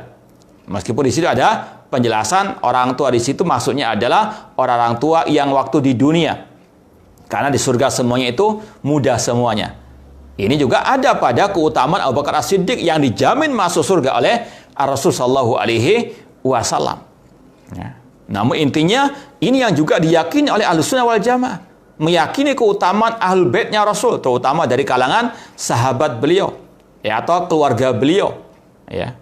Meskipun di situ ada penjelasan orang tua di situ maksudnya adalah orang-orang tua yang waktu di dunia. Karena di surga semuanya itu muda semuanya. Ini juga ada pada keutamaan Abu Bakar As-Siddiq yang dijamin masuk surga oleh Rasul sallallahu alaihi wasallam. Ya. Namun intinya ini yang juga diyakini oleh Ahlussunnah wal Jamaah, meyakini keutamaan Ahlul Baitnya Rasul, terutama dari kalangan sahabat beliau, ya, atau keluarga beliau. Ya.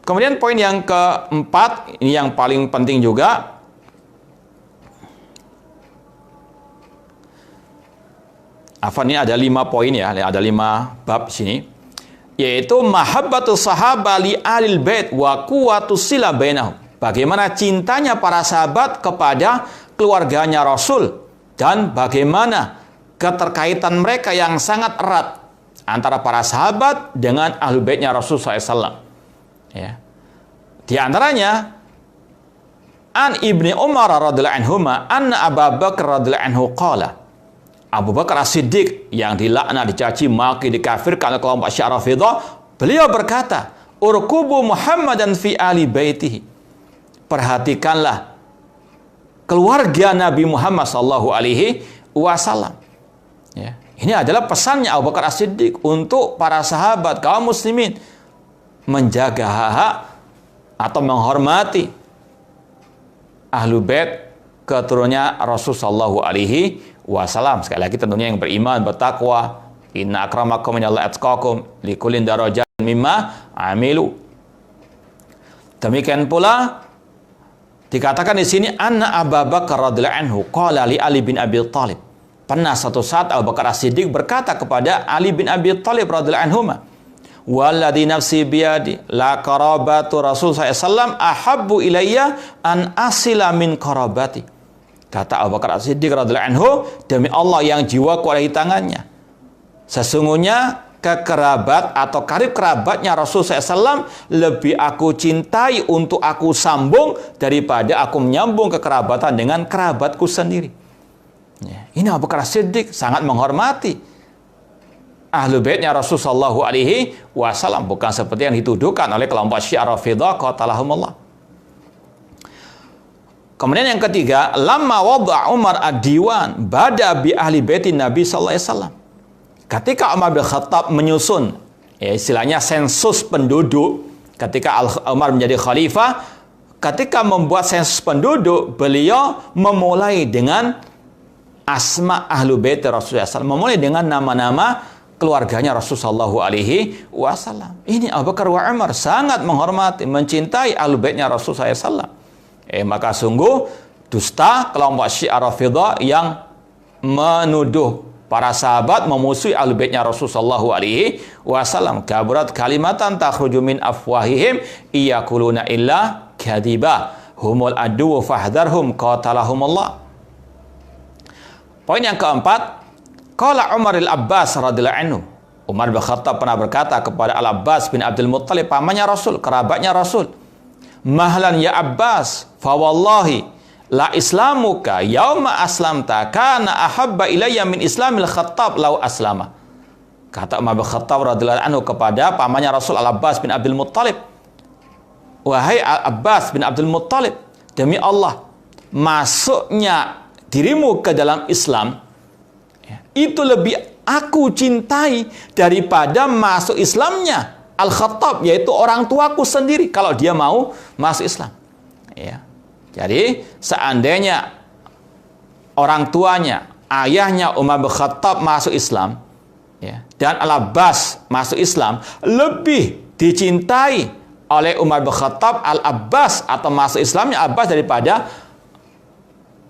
Kemudian poin yang keempat, ini yang paling penting juga. Afan, ini ada 5 poin ya, ada 5 bab sini. yaitu mahabbatus sahabah li alil bait wa quwwatus sila bainahum. Bagaimana cintanya para sahabat kepada keluarganya Rasul dan bagaimana keterkaitan mereka yang sangat erat antara para sahabat dengan ahlul baitnya Rasul SAW. Ya. Di antaranya an Ibni Umar radhiyallahu anhuma anna Abu Bakar radhiyallahu anhu qala, Abu Bakar As-Siddiq yang dilaknat, dicaci maki, dikafirkan oleh kelompok Syiah Rafidhah, beliau berkata, "Urkubu Muhammadan fi ali baitihi." Perhatikanlah keluarga Nabi Muhammad sallallahu alaihi wasallam. Ya. Ini adalah pesannya Abu Bakar As-Siddiq untuk para sahabat kaum muslimin menjaga hak atau menghormati Ahlul Bait keturunannya Rasul sallallahu alaihi wasallam. Sekali lagi tentunya yang beriman, bertakwa. Inna akramakum minallahi atqakum likullin darajatin mimma amilu. Demikian pula dikatakan di sini anna Abu Bakar radhiyallahu anhu qala li Ali bin Abi Thalib. Pernah satu saat Abu Bakar As-Siddiq berkata kepada Ali bin Abi Thalib radhiyallahu anhu, "Walladzi nafsi biyadi la qarabatu Rasul sallallahu ahabbu ilayya an asila min qarabati." Kata Abu Bakar As-Siddiq radhiyallahu anhu, demi Allah yang jiwaku ada di tangannya, sesungguhnya kekerabat atau karib kerabatnya Rasul SAW lebih aku cintai untuk aku sambung daripada aku menyambung kekerabatan dengan kerabatku sendiri. Ya, ini Abu Bakar As-Siddiq sangat menghormati Ahlul Baitnya Rasul sallallahu alaihi wasallam, bukan seperti yang dituduhkan oleh kelompok Syiah Rafidhah qatalahumullah. Kemudian yang ketiga, lamma wada' Umar ad-diwan bada bi ahli baitin Nabi sallallahu alaihi wasallam. Ketika Umar bin Khattab menyusun, ya istilahnya sensus penduduk, ketika Umar menjadi khalifah, ketika membuat sensus penduduk, beliau memulai dengan asma ahlu bait Rasulullah SAW, memulai dengan nama-nama keluarganya Rasulullah SAW. Ini Abu Bakar wa Umar sangat menghormati, mencintai ahlu baitnya Rasulullah SAW. Maka sungguh dusta kelompok Syiah Rafidhah yang menuduh para sahabat memusuhi ahlu baitnya Rasulullah SAW. Kaburat kalimatan takhruju min afwahihim iyakuluna illa kadhiba humul adu fahdharhum qatalahumullah. Poin yang keempat, qala Umar al-Abbas radhiyallahu anhu. Umar bin Khattab pernah berkata kepada Al-Abbas bin Abdul Muttalib, pamannya Rasul, kerabatnya Rasul, "Mahlan ya Abbas, fa wallahi la islamuka yauma aslamta kana ahabba ilayya min islamil Khattab lau aslama." Kata Umar bin Khattab radhiyallahu anhu kepada pamannya Rasul Al-Abbas bin Abdul Muttalib, "Wahai Al-Abbas bin Abdul Muttalib, demi Allah, masuknya dirimu ke dalam Islam itu lebih aku cintai daripada masuk Islamnya Al-Khattab, yaitu orang tuaku sendiri kalau dia mau masuk Islam." Ya. Jadi seandainya orang tuanya, ayahnya Umar bin Khattab masuk Islam, ya, dan Al-Abbas masuk Islam, lebih dicintai oleh Umar bin Khattab Al-Abbas atau masuk Islamnya Abbas daripada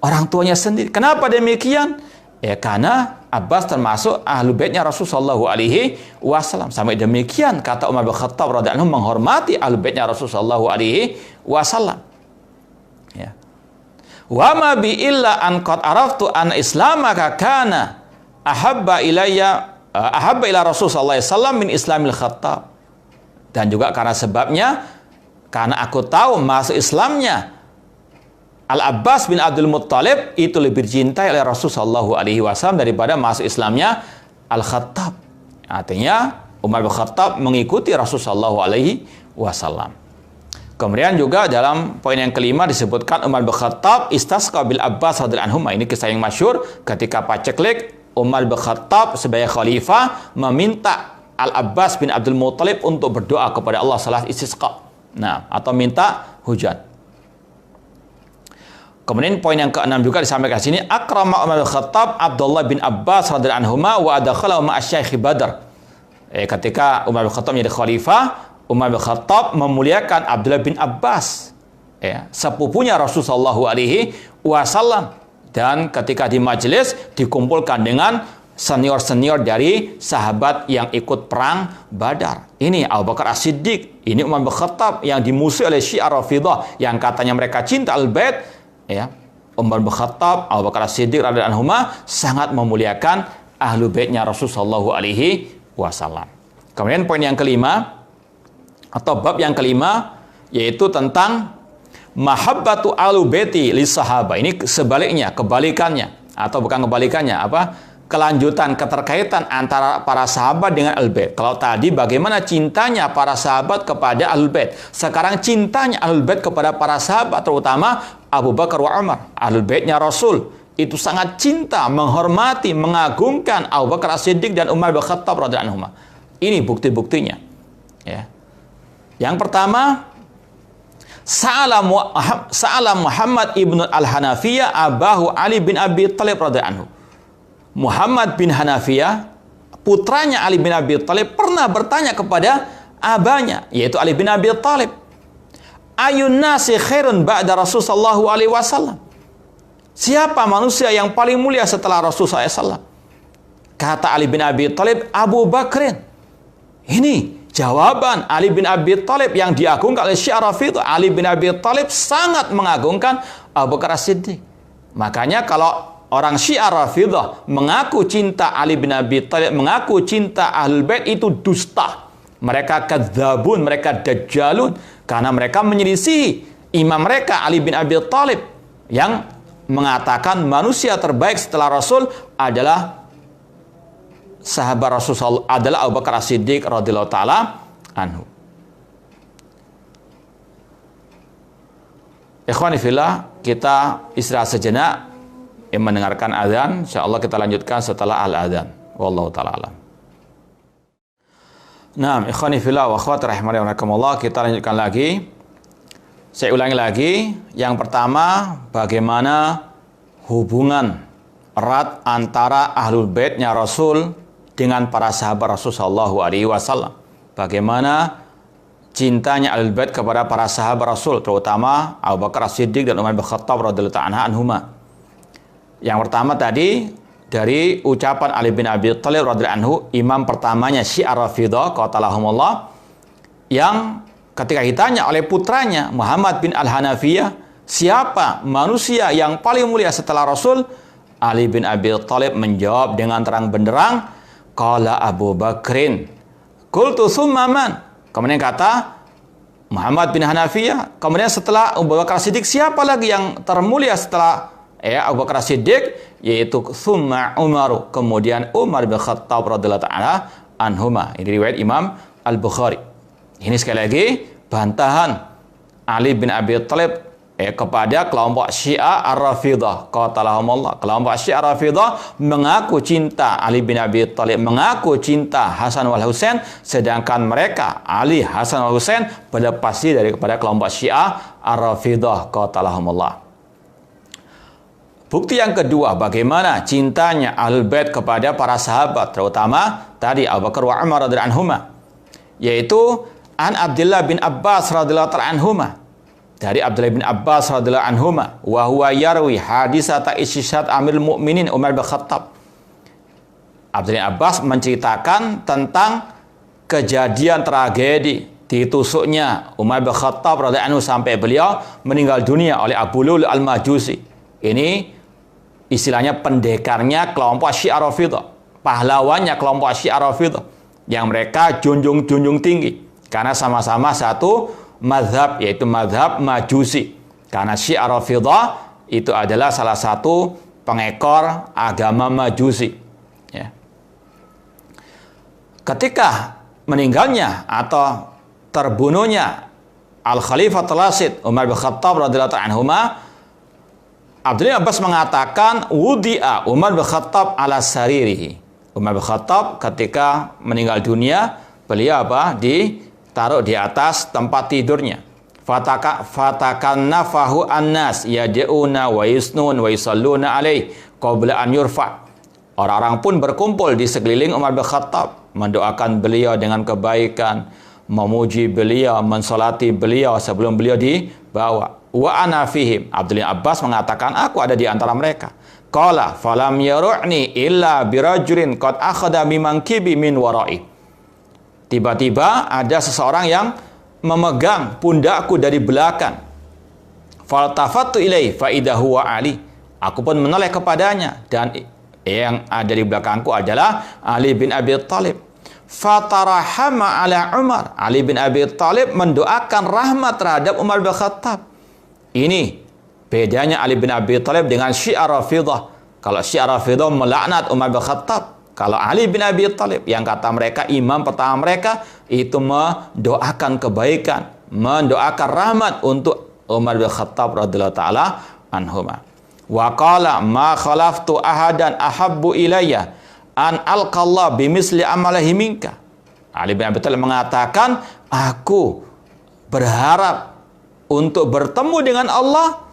orang tuanya sendiri. Kenapa demikian? Ya karena Abbas termasuk ahlu baitnya Rasulullah SAW. Sampai demikian kata Umar bin Khattab radhiyallahu anhu menghormati ahlu baitnya Rasulullah SAW. Ya. Wa ma bi illa an qad araftu an islamaka kana ahabba ila Rasulullah SAW min islamil Khattab. Dan juga karena sebabnya, karena aku tahu masuk Islamnya Al-Abbas bin Abdul Muttalib itu lebih dicintai oleh Rasulullah SAW daripada masuk Islamnya Al-Khattab. Artinya Umar bin Khattab mengikuti Rasulullah SAW. Kemudian juga dalam poin yang kelima disebutkan Umar bin Khattab istasqa bil Abbas radhiyallahu anhu. Ini kisah yang masyhur ketika paceklik Umar bin Khattab sebagai khalifah meminta Al-Abbas bin Abdul Muttalib untuk berdoa kepada Allah salat istisqa. Nah, atau minta hujan. Kemudian poin yang keenam juga disampaikan sini, akrama Umar bin Khattab Abdullah bin Abbas radhiyallahu anhuma wa adkhalahu ma'a Syekh Badr. Ketika Umar bin Khattab menjadi khalifah, Umar bin Khattab memuliakan Abdullah bin Abbas, sepupunya Rasulullah SAW, dan ketika di majelis dikumpulkan dengan senior-senior dari sahabat yang ikut perang Badar. Ini Abu Bakar As-Siddiq, ini Umar bin Khattab yang dimusuhi oleh Syiah Rafidah yang katanya mereka cinta Ahlul-Bait, ya. Umar bin Khattab, Abu Bakar As-Siddiq radhiyallahu anhuma sangat memuliakan Ahlul Baitnya Rasulullah sallallahu alaihi wasallam. Kemudian poin yang kelima atau bab yang kelima yaitu tentang mahabbatu Ahlul Baiti lis sahabat. Ini sebaliknya, kebalikannya atau bukan kebalikannya, kelanjutan keterkaitan antara para sahabat dengan Ahlul Bait. Kalau tadi bagaimana cintanya para sahabat kepada Ahlul Bait, sekarang cintanya Ahlul Bait kepada para sahabat, terutama Abu Bakar wa Umar, Ahlul Baitnya Rasul. Itu sangat cinta, menghormati, mengagungkan Abu Bakar As-Siddiq dan Umar bin Khattab radhiyallahu anhuma. Ini bukti-buktinya. Ya. Yang pertama, Sa'ala Muhammad ibn al-Hanafiyah abahu Ali bin Abi Thalib radhiyallahu anhu. Muhammad bin Hanafiyah, putranya Ali bin Abi Thalib, pernah bertanya kepada abahnya, yaitu Ali bin Abi Thalib, ayun nasi khairun ba'da Rasul sallallahu alaihi wasallam? Siapa manusia yang paling mulia setelah Rasul sallallahu alaihi wasallam? Kata Ali bin Abi Thalib, Abu Bakrin. Ini jawaban Ali bin Abi Thalib yang diagungkan oleh Syiah Rafidah. Ali bin Abi Thalib sangat mengagungkan Abu Bakar As-Siddiq. Makanya kalau orang Syiah Rafidah mengaku cinta Ali bin Abi Thalib, mengaku cinta Ahlul Bait, itu dusta. Mereka kadzabun, mereka dajjalun, karena mereka menyelisihi imam mereka Ali bin Abi Thalib yang mengatakan manusia terbaik setelah Rasul adalah sahabat Rasul, adalah Abu Bakar As-Siddiq radhiyallahu taala anhu. Ikhwani fillah, kita istirahat sejenak mendengarkan azan. Insyaallah kita lanjutkan setelah al-azan. Wallahu taala alam. Naam, ikhwani fillah wa akhwati rahimani wa rahimakumullah, kita lanjutkan lagi. Saya ulangi lagi. Yang pertama, bagaimana hubungan erat antara Ahlul Baitnya Rasul dengan para sahabat Rasul sallallahu alaihi wasallam. Bagaimana cintanya Ahlul Bait kepada para sahabat Rasul, terutama Abu Bakar As-Siddiq dan Umar bin Khattab radhiyallahu anhuma. Yang pertama tadi dari ucapan Ali bin Abi Thalib radhiyallahu anhu, imam pertamanya Syiah Rafidah qatalahumullah, yang ketika ditanya oleh putranya Muhammad bin Al-Hanafiyah, siapa manusia yang paling mulia setelah Rasul? Ali bin Abi Thalib menjawab dengan terang benderang, qala Abu Bakrin. Qultu tsumma man? Kemudian kata Muhammad bin Hanafiyah, kemudian setelah Abu Bakar Siddiq, siapa lagi yang termulia setelah Abu Bakar Siddiq? Yaitu tsumma Umaru, kemudian Umar bin Khattab radhiyallahu ta'ala anhuma. Ini riwayat Imam Al-Bukhari. Ini sekali lagi bantahan Ali bin Abi Thalib kepada kelompok Syiah Ar-Rafidah qatalahumullah. Kelompok Syiah Ar-Rafidah mengaku cinta Ali bin Abi Thalib, mengaku cinta Hasan wal Husain, sedangkan mereka Ali, Hasan wal Husain berlepas diri daripada kelompok Syiah Ar-Rafidah qatalahumullah. Bukti yang kedua, bagaimana cintanya Ahlul Bait kepada para sahabat, terutama tadi Abu Bakar wa Umar radhiyallahu anhuma, yaitu an Abdullah bin Abbas radhiyallahu anhuma, dari Abdullah bin Abbas radhiyallahu anhuma, wa huwa yarwi hadisata istishhad Amirul Mukminin Umar bin Khattab. Abdullah bin Abbas menceritakan tentang kejadian tragedi ditusuknya Umar bin Khattab radhiyallahu anhu sampai beliau meninggal dunia oleh Abu Lulu Al-Majusi. Ini istilahnya pendekarnya kelompok Syiah Rafidah, pahlawannya kelompok Syiah Rafidah, yang mereka junjung tinggi karena sama-sama satu mazhab, yaitu mazhab Majusi. Karena Syiah Rafidah itu adalah salah satu pengekor agama Majusi. Ya. Ketika meninggalnya atau terbunuhnya Al-Khalifatul Rasyid Umar bin Khattab radhiyallahu anhu, Abdullah Abbas mengatakan wudi'a Umar bin Khattab ala saririhi. Umar bin Khattab ketika meninggal dunia, beliau ditaruh di atas tempat tidurnya. Fatakannafahu annas yad'una wa yusnun wa yusalluna alaih qabla an yurfa. Orang-orang pun berkumpul di sekeliling Umar bin Khattab, mendoakan beliau dengan kebaikan, memuji beliau, mensolati beliau sebelum beliau dibawa. Wa ana fihim. Abdullah Abbas mengatakan, aku ada di antara mereka. Qala falam yaru'ni illa birajulin qad akhadha bimankibi min wara'i. Tiba-tiba ada seseorang yang memegang pundakku dari belakang. Faltafattu ilaihi fa idza huwa Ali. Aku pun menoleh kepadanya dan yang ada di belakangku adalah Ali bin Abi Thalib. Fatarahama ala Umar. Ali bin Abi Thalib mendoakan rahmat terhadap Umar bin Khattab. Ini bedanya Ali bin Abi Thalib dengan Syiah Rafidah. Kalau Syiah Rafidah melaknat Umar bin Khattab. Kalau Ali bin Abi Thalib yang kata mereka imam pertama mereka itu mendoakan kebaikan, mendoakan rahmat untuk Umar bin Khattab radhiyallahu taala anhuma. Wa qala ma khalaftu ahadan ahabbu ilayya an alqallah bimisli amalihi minka. Ali bin Abi Thalib mengatakan, aku berharap untuk bertemu dengan Allah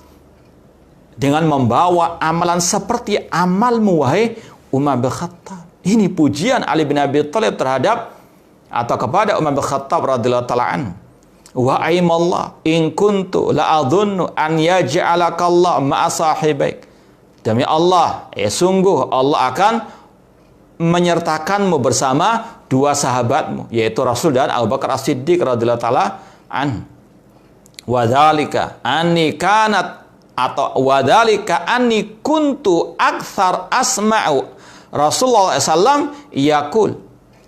dengan membawa amalan seperti amalmu wahai Umar bin Khattab. Ini pujian Ali bin Abi Thalib terhadap atau kepada Umar bin Khattab radhiyallahu taala anhu. Wa aimallah in kuntu la adhunnu an yaj'alakallah ma'a sahibaik. Demi Allah, sungguh Allah akan menyertakanmu bersama dua sahabatmu, yaitu Rasul dan Abu Bakar As-Siddiq radhiyallahu taala anhu. Wa dzalika anni kanat atau wa dzalika anni kuntu aktsar asma'u Rasulullah SAW yaqul,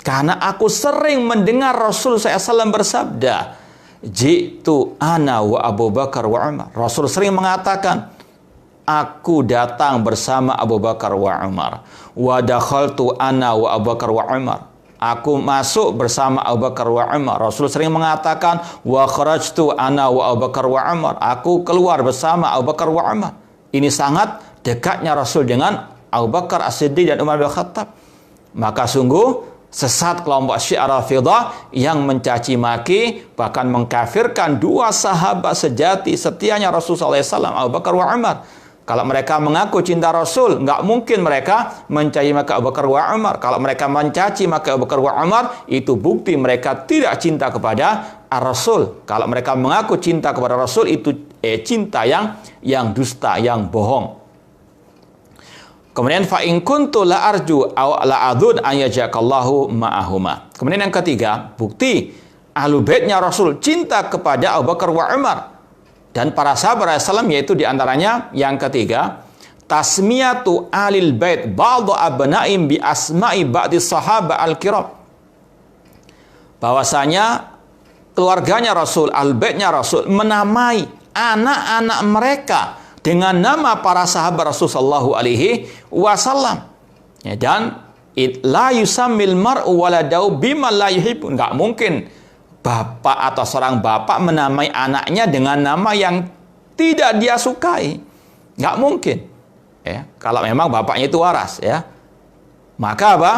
karena aku sering mendengar Rasul SAW bersabda, jitu ana wa Abu Bakar wa Umar. Rasul sering mengatakan, aku datang bersama Abu Bakar wa Umar. Wa dakhaltu ana wa Abu Bakar wa Umar. Aku masuk bersama Abu Bakar wa Umar. Rasul sering mengatakan, wa kharajtu ana wa Abu Bakar wa Umar. Aku keluar bersama Abu Bakar wa Umar. Ini sangat dekatnya Rasul dengan Abu Bakar As-Siddiq dan Umar bin Khattab. Maka sungguh sesat kelompok Syiah Rafidah yang mencaci maki bahkan mengkafirkan dua sahabat sejati setianya Rasulullah SAW, Abu Bakar wa Umar. Kalau mereka mengaku cinta Rasul, nggak mungkin mereka mencaci maki Abu Bakar wa Umar. Kalau mereka mencaci maki Abu Bakar wa Umar, itu bukti mereka tidak cinta kepada Rasul. Kalau mereka mengaku cinta kepada Rasul, itu cinta yang dusta, yang bohong. Kemudian fa in kuntu la arju aw la adzun an yajakallahu ma'ahuma. Kemudian yang ketiga, bukti Ahlul Baitnya Rasul cinta kepada Abu Bakar wa Umar dan para sahabat Rasulullah, yaitu diantaranya yang ketiga, tasmiyatu alil bait ba'dhu abna'im bi asma'i ba'di sahabat al-kiram. Bahwasanya keluarganya Rasul, Ahlul Baitnya Rasul menamai anak-anak mereka dengan nama para sahabat Rasul sallallahu alaihi wasallam. Ya, dan la yusammil mar'u waladau bima la yuhibbu. Enggak mungkin bapak atau seorang bapak menamai anaknya dengan nama yang tidak dia sukai. Enggak mungkin. Ya, kalau memang bapaknya itu waras, ya. Maka apa?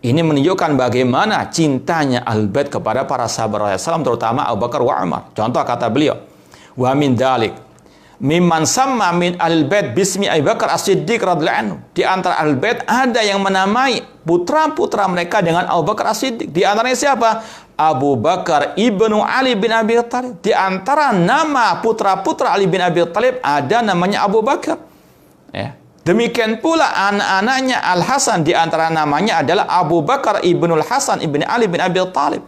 Ini menunjukkan bagaimana cintanya Al-Bait kepada para sahabat Rasulullah, terutama Abu Bakar wa Umar. Contoh kata beliau, wa min dalik mimman samma min al-bait bismi Abu Bakar As-Siddiq radhiyallahu anhu. Di antara al-bait ada yang menamai putra-putra mereka dengan Abu Bakar As-Siddiq. Di antaranya siapa? Abu Bakar ibnu Ali bin Abi Thalib. Di antara nama putra-putra Ali bin Abi Thalib ada namanya Abu Bakar. Ya. Demikian pula anak-anaknya Al-Hasan, di antara namanya adalah Abu Bakar ibnul Hasan ibn Ali bin Abi Thalib.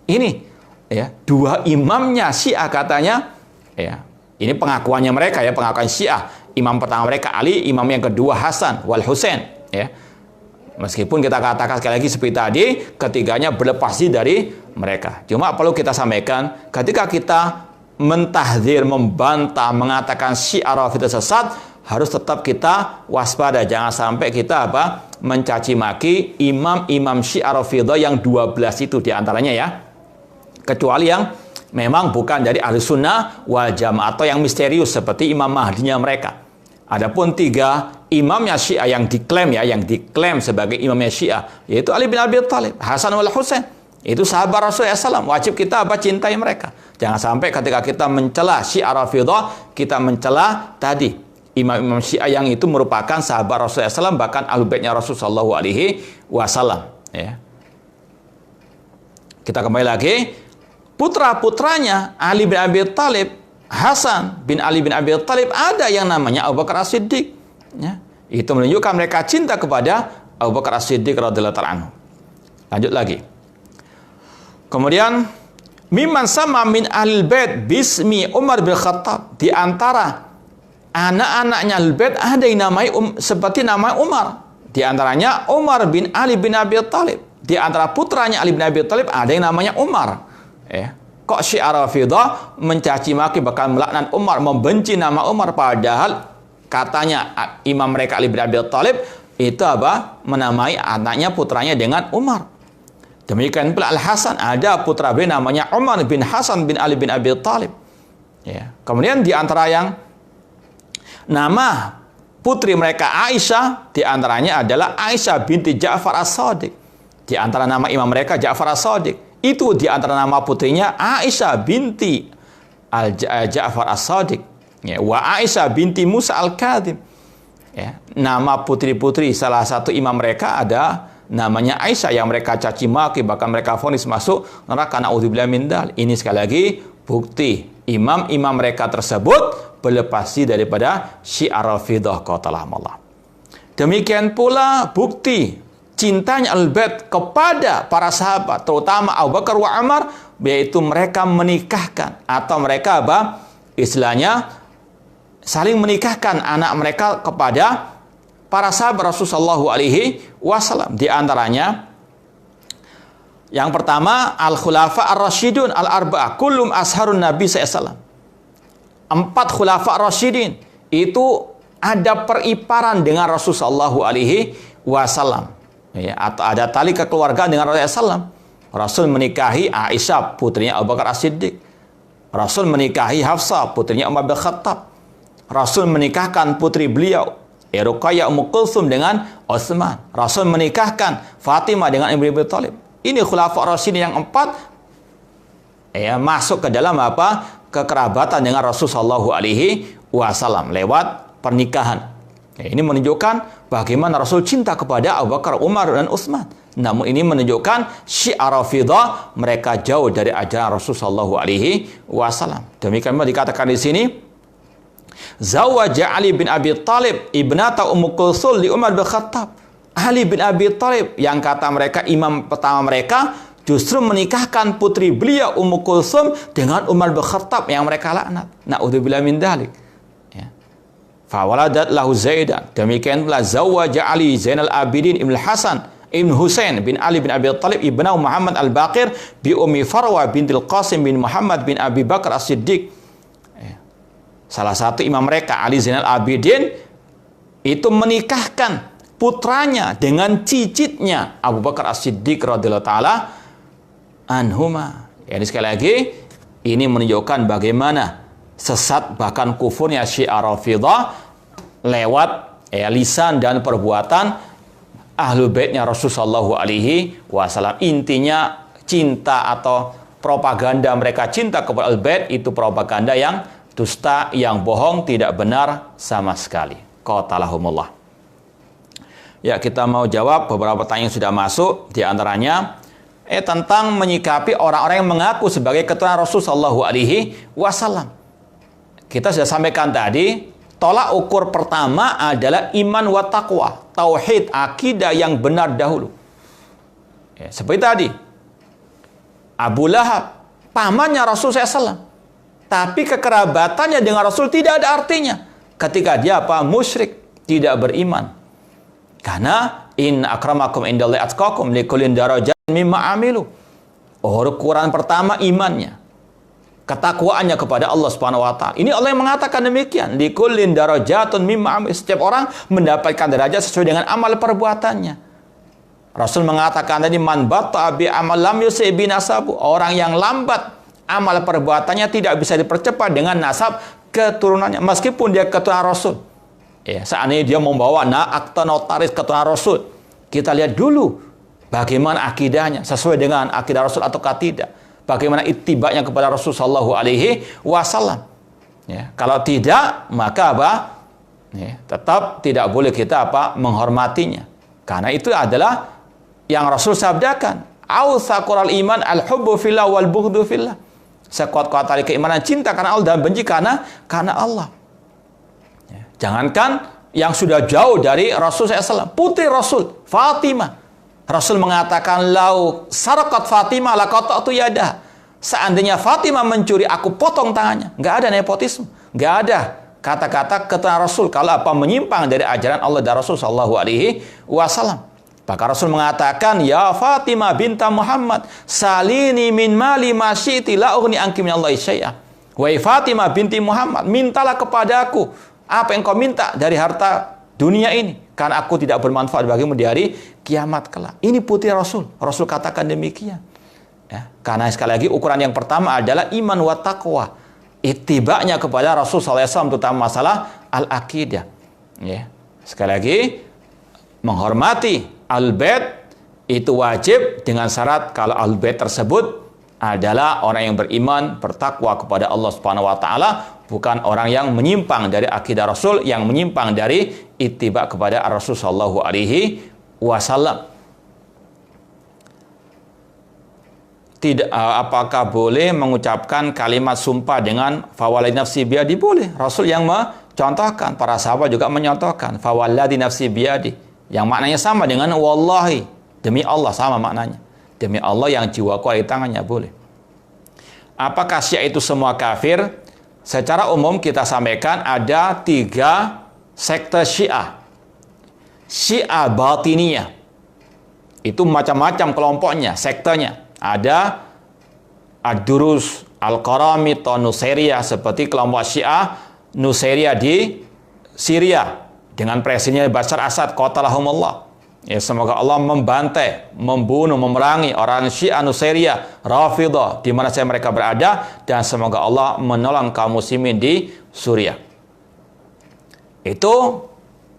Ini ya, dua imamnya Syiah katanya, ya. Ini pengakuannya mereka, ya, pengakuan Syiah. Imam pertama mereka Ali, imam yang kedua Hasan wal Husain, ya. Meskipun kita katakan sekali lagi seperti tadi, ketiganya berlepas diri dari mereka. Cuma perlu kita sampaikan, ketika kita mentahdzir, membantah, mengatakan Syiah Rafidah sesat, harus tetap kita waspada. Jangan sampai kita mencaci maki imam-imam Syiah Rafidah yang 12 itu diantaranya, ya. Kecuali yang memang bukan dari ahli sunnah wal jamaah atau yang misterius seperti Imam Mahdinya mereka. Adapun tiga imamnya Syiah yang diklaim, ya, yang diklaim sebagai imamnya Syiah, yaitu Ali bin Abi Thalib, Hasan wal Husain, itu sahabat Rasulullah SAW. Wajib kita cintai mereka. Jangan sampai ketika kita mencela Syiah Rafidah, kita mencela tadi imam-imam Syiah yang itu merupakan sahabat Rasulullah SAW, bahkan Ahlul Baitnya Rasulullah SAW. Ya. Kita kembali lagi. Putra-putranya Ali bin Abi Thalib, Hasan bin Ali bin Abi Thalib, ada yang namanya Abu Bakar As-Siddiq, ya. Itu menunjukkan mereka cinta kepada Abu Bakar As-Siddiq radhiyallahu ta'ala anhu. Lanjut lagi. Kemudian mimman sama min ahlil bait bismi Umar bin Khattab. Di antara anak-anaknya ahlul bait ada yang namai seperti nama Umar. Di antaranya Umar bin Ali bin Abi Thalib. Di antara putranya Ali bin Abi Thalib ada yang namanya Umar. Kok Syiah Rafidah mencaci maki, bahkan melaknat Umar, membenci nama Umar, padahal katanya imam mereka Ali bin Abi Thalib itu apa? Menamai anaknya putranya dengan Umar. Demikian pula Al-Hasan, ada putra beliau namanya Umar bin Hasan bin Ali bin Abi Thalib. Kemudian di antara yang nama putri mereka Aisyah, di antaranya adalah Aisyah binti Ja'far As-Shadiq. Di antara nama imam mereka Ja'far As-Shadiq. Itu di antara nama putrinya Aisyah binti Ja'far As-Shadiq. Wa Aisyah binti Musa Al-Kadhim. Nama putri-putri salah satu imam mereka ada namanya Aisyah yang mereka caci maki, bahkan mereka vonis masuk neraka, naudzubillah min dzalik. Ini sekali lagi bukti imam-imam mereka tersebut berlepas diri daripada Syiah Rafidah qatalahumullah. Demikian pula bukti cintanya Al-Bait kepada para sahabat, terutama Abu Bakar wa Umar, yaitu mereka menikahkan atau mereka apa? Istilahnya saling menikahkan anak mereka kepada para sahabat Rasulullah SAW. Di antaranya yang pertama Al-Khulafa Ar-Rasyidun Al-Arba'ah kullum asharun Nabi SAW. 4 Khulafa Ar-Rasyidin itu ada periparan dengan Rasulullah SAW. Atau ada tali kekeluargaan dengan Rasulullah SAW. Rasul menikahi Aisyah putrinya Abu Bakar As-Siddiq. Rasul menikahi Hafsah putrinya Umar bin Khattab. Rasul menikahkan putri beliau Ruqayyah Ummu Kulthum dengan Utsman. Rasul menikahkan Fatimah dengan Ibnu Abi Thalib. Ini Khulafa Rasyidin yang 4 masuk ke dalam apa? Kekerabatan dengan Rasulullah SAW lewat pernikahan. Ini menunjukkan bagaimana Rasul cinta kepada Abu Bakar, Umar dan Utsman. Namun ini menunjukkan Syiah Rafidah mereka jauh dari ajaran Rasulullah SAW. Demikian dikatakan di sini, Zawaja Ali bin Abi Thalib ibnata Ummu Kulthum li Umar bin Khattab. Ali bin Abi Thalib yang kata mereka imam pertama mereka justru menikahkan putri beliau Ummu Kulthum dengan Umar bin Khattab yang mereka laknat. Na'udzubillah min dzalik. Fawaladat lahu Zaidan. Demikian pula zawaja Ali Zainal Abidin Ibn Hasan Ibn Husain bin Ali bin Abi Thalib ibnu Muhammad Al-Baqir bi Ummi Farwa bintil Qasim bin Muhammad bin Abi Bakar As-Siddiq. Salah satu imam mereka Ali Zainal Abidin itu menikahkan putranya dengan cicitnya Abu Bakar As-Siddiq radhiyallahu taala anhuma. Jadi sekali lagi ini menunjukkan bagaimana sesat bahkan kufurnya Syiah Rafidah lewat lisan dan perbuatan Ahlul Baitnya Rasulullah SAW. Intinya cinta atau propaganda mereka cinta kepada Ahlul Bait itu propaganda yang dusta, yang bohong, tidak benar sama sekali. Qatalahumullah. Ya, kita mau jawab beberapa pertanyaan yang sudah masuk. Di antaranya tentang menyikapi orang-orang yang mengaku sebagai keturunan Rasulullah SAW. Kita sudah sampaikan tadi, tolak ukur pertama adalah iman wa taqwa, tauhid, akidah yang benar dahulu. Seperti tadi, Abu Lahab, pamannya Rasul SAW. Tapi kekerabatannya dengan Rasul tidak ada artinya ketika dia musyrik, tidak beriman. Karena in akramakum indallahi atqakum likulli darajatin mimma amilu. Ukuran pertama imannya, ketakwaannya kepada Allah Subhanahu wa taala. Ini Allah yang mengatakan demikian, likulli darajatun mimma amilu. Setiap orang mendapatkan derajat sesuai dengan amal perbuatannya. Rasul mengatakan tadi man batta bi amal lam yusi bi nasabu. Orang yang lambat amal perbuatannya tidak bisa dipercepat dengan nasab keturunannya, meskipun dia keturunan Rasul. Seandainya dia membawa akta notaris keturunan Rasul, kita lihat dulu bagaimana akidahnya, sesuai dengan akidah Rasul ataukah tidak. Bagaimana ittiba'nya kepada Rasul sallallahu alaihi wasallam. Kalau tidak, maka tetap tidak boleh kita menghormatinya. Karena itu adalah yang Rasul sabdakan, "Autsaqul iman al-hubbu fillah wal bughdu fillah." Sekuat-kuat tali keimanan cinta karena Allah dan benci karena Allah. Jangankan yang sudah jauh dari Rasul SAW. Putri Rasul, Fatimah. Rasul mengatakan, lau sarakat Fatimah laqata'tu yadah. Seandainya Fatimah mencuri, aku potong tangannya. Nggak ada nepotisme. Nggak ada kata-kata keterangan Rasul kalau apa menyimpang dari ajaran Allah dan Rasul Sallallahu Alaihi Wasallam. Maka Rasul mengatakan, ya Fatimah binta Muhammad, salini min mali ma syi'ti la ughni anki minallahi syai'a. Wahai Fatimah binti Muhammad, mintalah kepadaku apa yang kau minta dari harta dunia ini, karena aku tidak bermanfaat bagimu di hari kiamat kelak. Ini putri Rasul. Rasul katakan demikian. Ya, karena sekali lagi ukuran yang pertama adalah iman wa taqwa. Ittiba'nya kepada Rasul SAW, terutama masalah al-aqidah. Ya. Sekali lagi, menghormati al-bait itu wajib dengan syarat kalau al-bait tersebut adalah orang yang beriman, bertakwa kepada Allah Subhanahu wa taala, bukan orang yang menyimpang dari akidah Rasul, yang menyimpang dari ittiba kepada Rasul sallallahu alaihi wasallam. Tidak, apakah boleh mengucapkan kalimat sumpah dengan fawalladzi nafsi biyadi? Boleh. Rasul yang mencontohkan, para sahabat juga mencontohkan fawalladzi nafsi biyadi, yang maknanya sama dengan wallahi, demi Allah, sama maknanya. Demi Allah yang jiwaku ada di tangannya, boleh. Apakah Syiah itu semua kafir? Secara umum kita sampaikan ada 3 sekte Syiah. Syiah Batiniyah. Itu macam-macam kelompoknya, sektenya. Ada Ad-Durus, Al-Qaramit, atau Nusairiyah, seperti kelompok Syiah Nusairiyah di Syria dengan presidennya Bashar Assad, qatalahumullah. Ya, semoga Allah membantai, membunuh, memerangi orang Syiah Nusairiyah, Rafidah, di mana saja mereka berada, dan semoga Allah menolong kaum muslimin di Suriah. Itu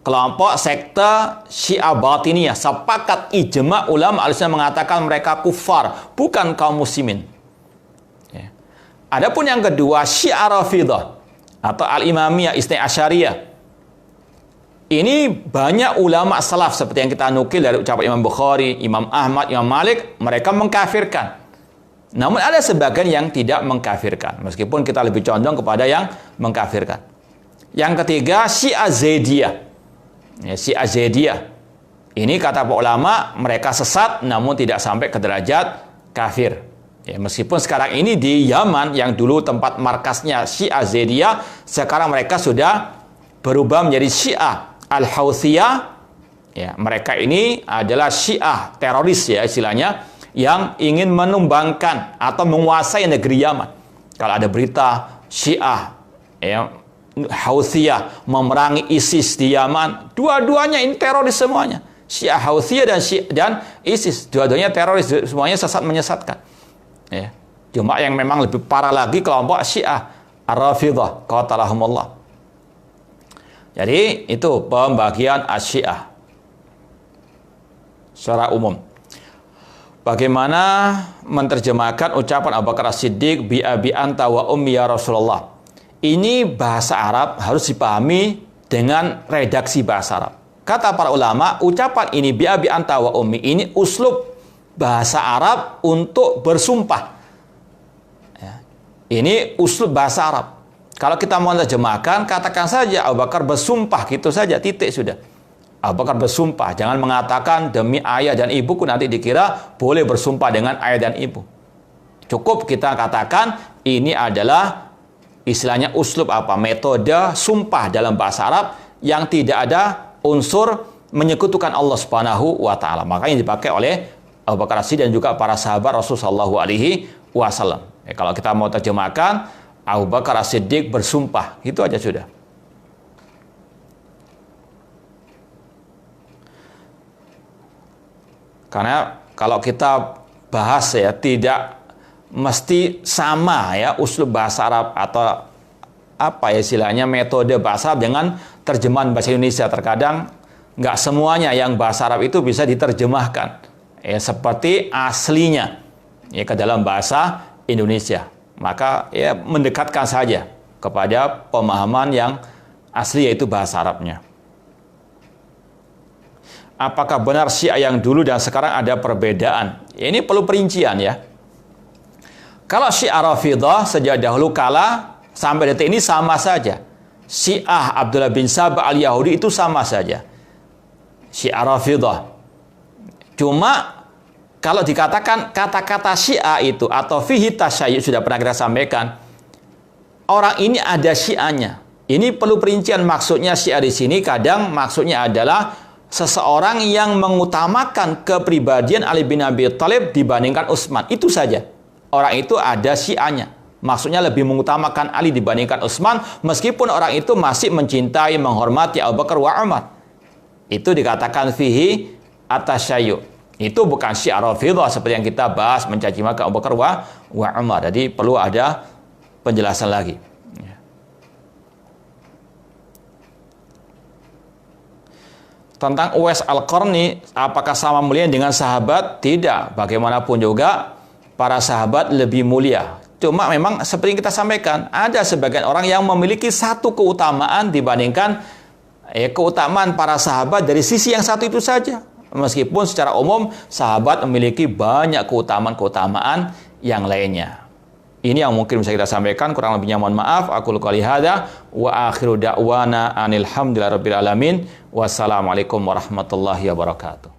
kelompok sekte Syiah Batiniyah. Sepakat ijma ulama Ahlussunnah mengatakan mereka kufar, bukan kaum muslimin. Ya. Adapun yang kedua, Syiah Rafidah atau Al-Imamiyah Isnai Asyariyah. Ini banyak ulama salaf seperti yang kita nukil dari ucapan Imam Bukhari, Imam Ahmad, Imam Malik, mereka mengkafirkan. Namun ada sebagian yang tidak mengkafirkan, meskipun kita lebih condong kepada yang mengkafirkan. Yang ketiga, Syiah Zaidiyah. Ya, Syiah Zaidiyah. Ini kata para ulama, mereka sesat namun tidak sampai ke derajat kafir. Ya, meskipun sekarang ini di Yaman yang dulu tempat markasnya Syiah Zaidiyah, sekarang mereka sudah berubah menjadi Syiah Al-Houthiyah. Ya, mereka ini adalah Syiah teroris ya istilahnya, yang ingin menumbangkan atau menguasai negeri Yaman. Kalau ada berita Syiah ya, Houthiyah memerangi ISIS di Yaman, dua-duanya ini teroris semuanya. Syiah Houthiyah dan ISIS, dua-duanya teroris, semuanya sesat menyesatkan. Ya. Cuma yang memang lebih parah lagi kelompok Syiah Ar-Rafidah, qatalahumullah. Jadi itu pembagian Asy-Syiah secara umum. Bagaimana menerjemahkan ucapan Abu Bakar As-Siddiq bi abi anta wa ummi ya Rasulullah? Ini bahasa Arab harus dipahami dengan redaksi bahasa Arab. Kata para ulama, ucapan ini bi abi anta wa ummi ini uslub bahasa Arab untuk bersumpah. Ya. Ini uslub bahasa Arab. Kalau kita mau terjemahkan, katakan saja Abu Bakar bersumpah, gitu saja, titik sudah. Abu Bakar bersumpah, jangan mengatakan demi ayah dan ibuku, nanti dikira boleh bersumpah dengan ayah dan ibu. Cukup kita katakan ini adalah istilahnya uslub apa? Metode sumpah dalam bahasa Arab yang tidak ada unsur menyekutukan Allah Subhanahu wa taala. Makanya dipakai oleh Abu Bakar As-Siddiq dan juga para sahabat Rasul sallallahu alaihi wasallam. Ya, kalau kita mau terjemahkan Abu Bakar As-Siddiq bersumpah, itu aja sudah. Karena kalau kita bahas ya, tidak mesti sama ya uslub bahasa Arab atau apa ya istilahnya metode bahasa Arab dengan terjemahan bahasa Indonesia. Terkadang nggak semuanya yang bahasa Arab itu bisa diterjemahkan ya seperti aslinya ya ke dalam bahasa Indonesia. Maka ya mendekatkan saja kepada pemahaman yang asli, yaitu bahasa Arabnya. Apakah benar Syiah yang dulu dan sekarang ada perbedaan? Ya, ini perlu perincian ya. Kalau Syiah Rafidah sejak dahulu kala sampai detik ini sama saja. Syiah Abdullah bin Sabah al-Yahudi itu sama saja. Syiah Rafidah. Cuma kalau dikatakan kata-kata Syiah itu atau fihi tasyayyu sudah pernah kita sampaikan. Orang ini ada Syiahnya. Ini perlu perincian, maksudnya Syiah di sini kadang maksudnya adalah seseorang yang mengutamakan kepribadian Ali bin Abi Thalib dibandingkan Utsman. Itu saja. Orang itu ada Syiahnya. Maksudnya lebih mengutamakan Ali dibandingkan Utsman, meskipun orang itu masih mencintai, menghormati Abu Bakar wa Umar. Itu dikatakan fihi atasyayyu. Itu bukan Syiah Rafidhah seperti yang kita bahas mencaci maki Abu Bakar wa Umar. Jadi perlu ada penjelasan lagi. Tentang Uwais Al-Qarni, apakah sama mulia dengan sahabat? Tidak. Bagaimanapun juga, para sahabat lebih mulia. Cuma memang seperti yang kita sampaikan, ada sebagian orang yang memiliki satu keutamaan dibandingkan keutamaan para sahabat dari sisi yang satu itu saja. Meskipun secara umum, sahabat memiliki banyak keutamaan-keutamaan yang lainnya. Ini yang mungkin bisa kita sampaikan, kurang lebihnya mohon maaf. Aku qouli hadza wa akhiru da'wana anil hamdulillahi rabbil alamin. Wassalamualaikum warahmatullahi wabarakatuh.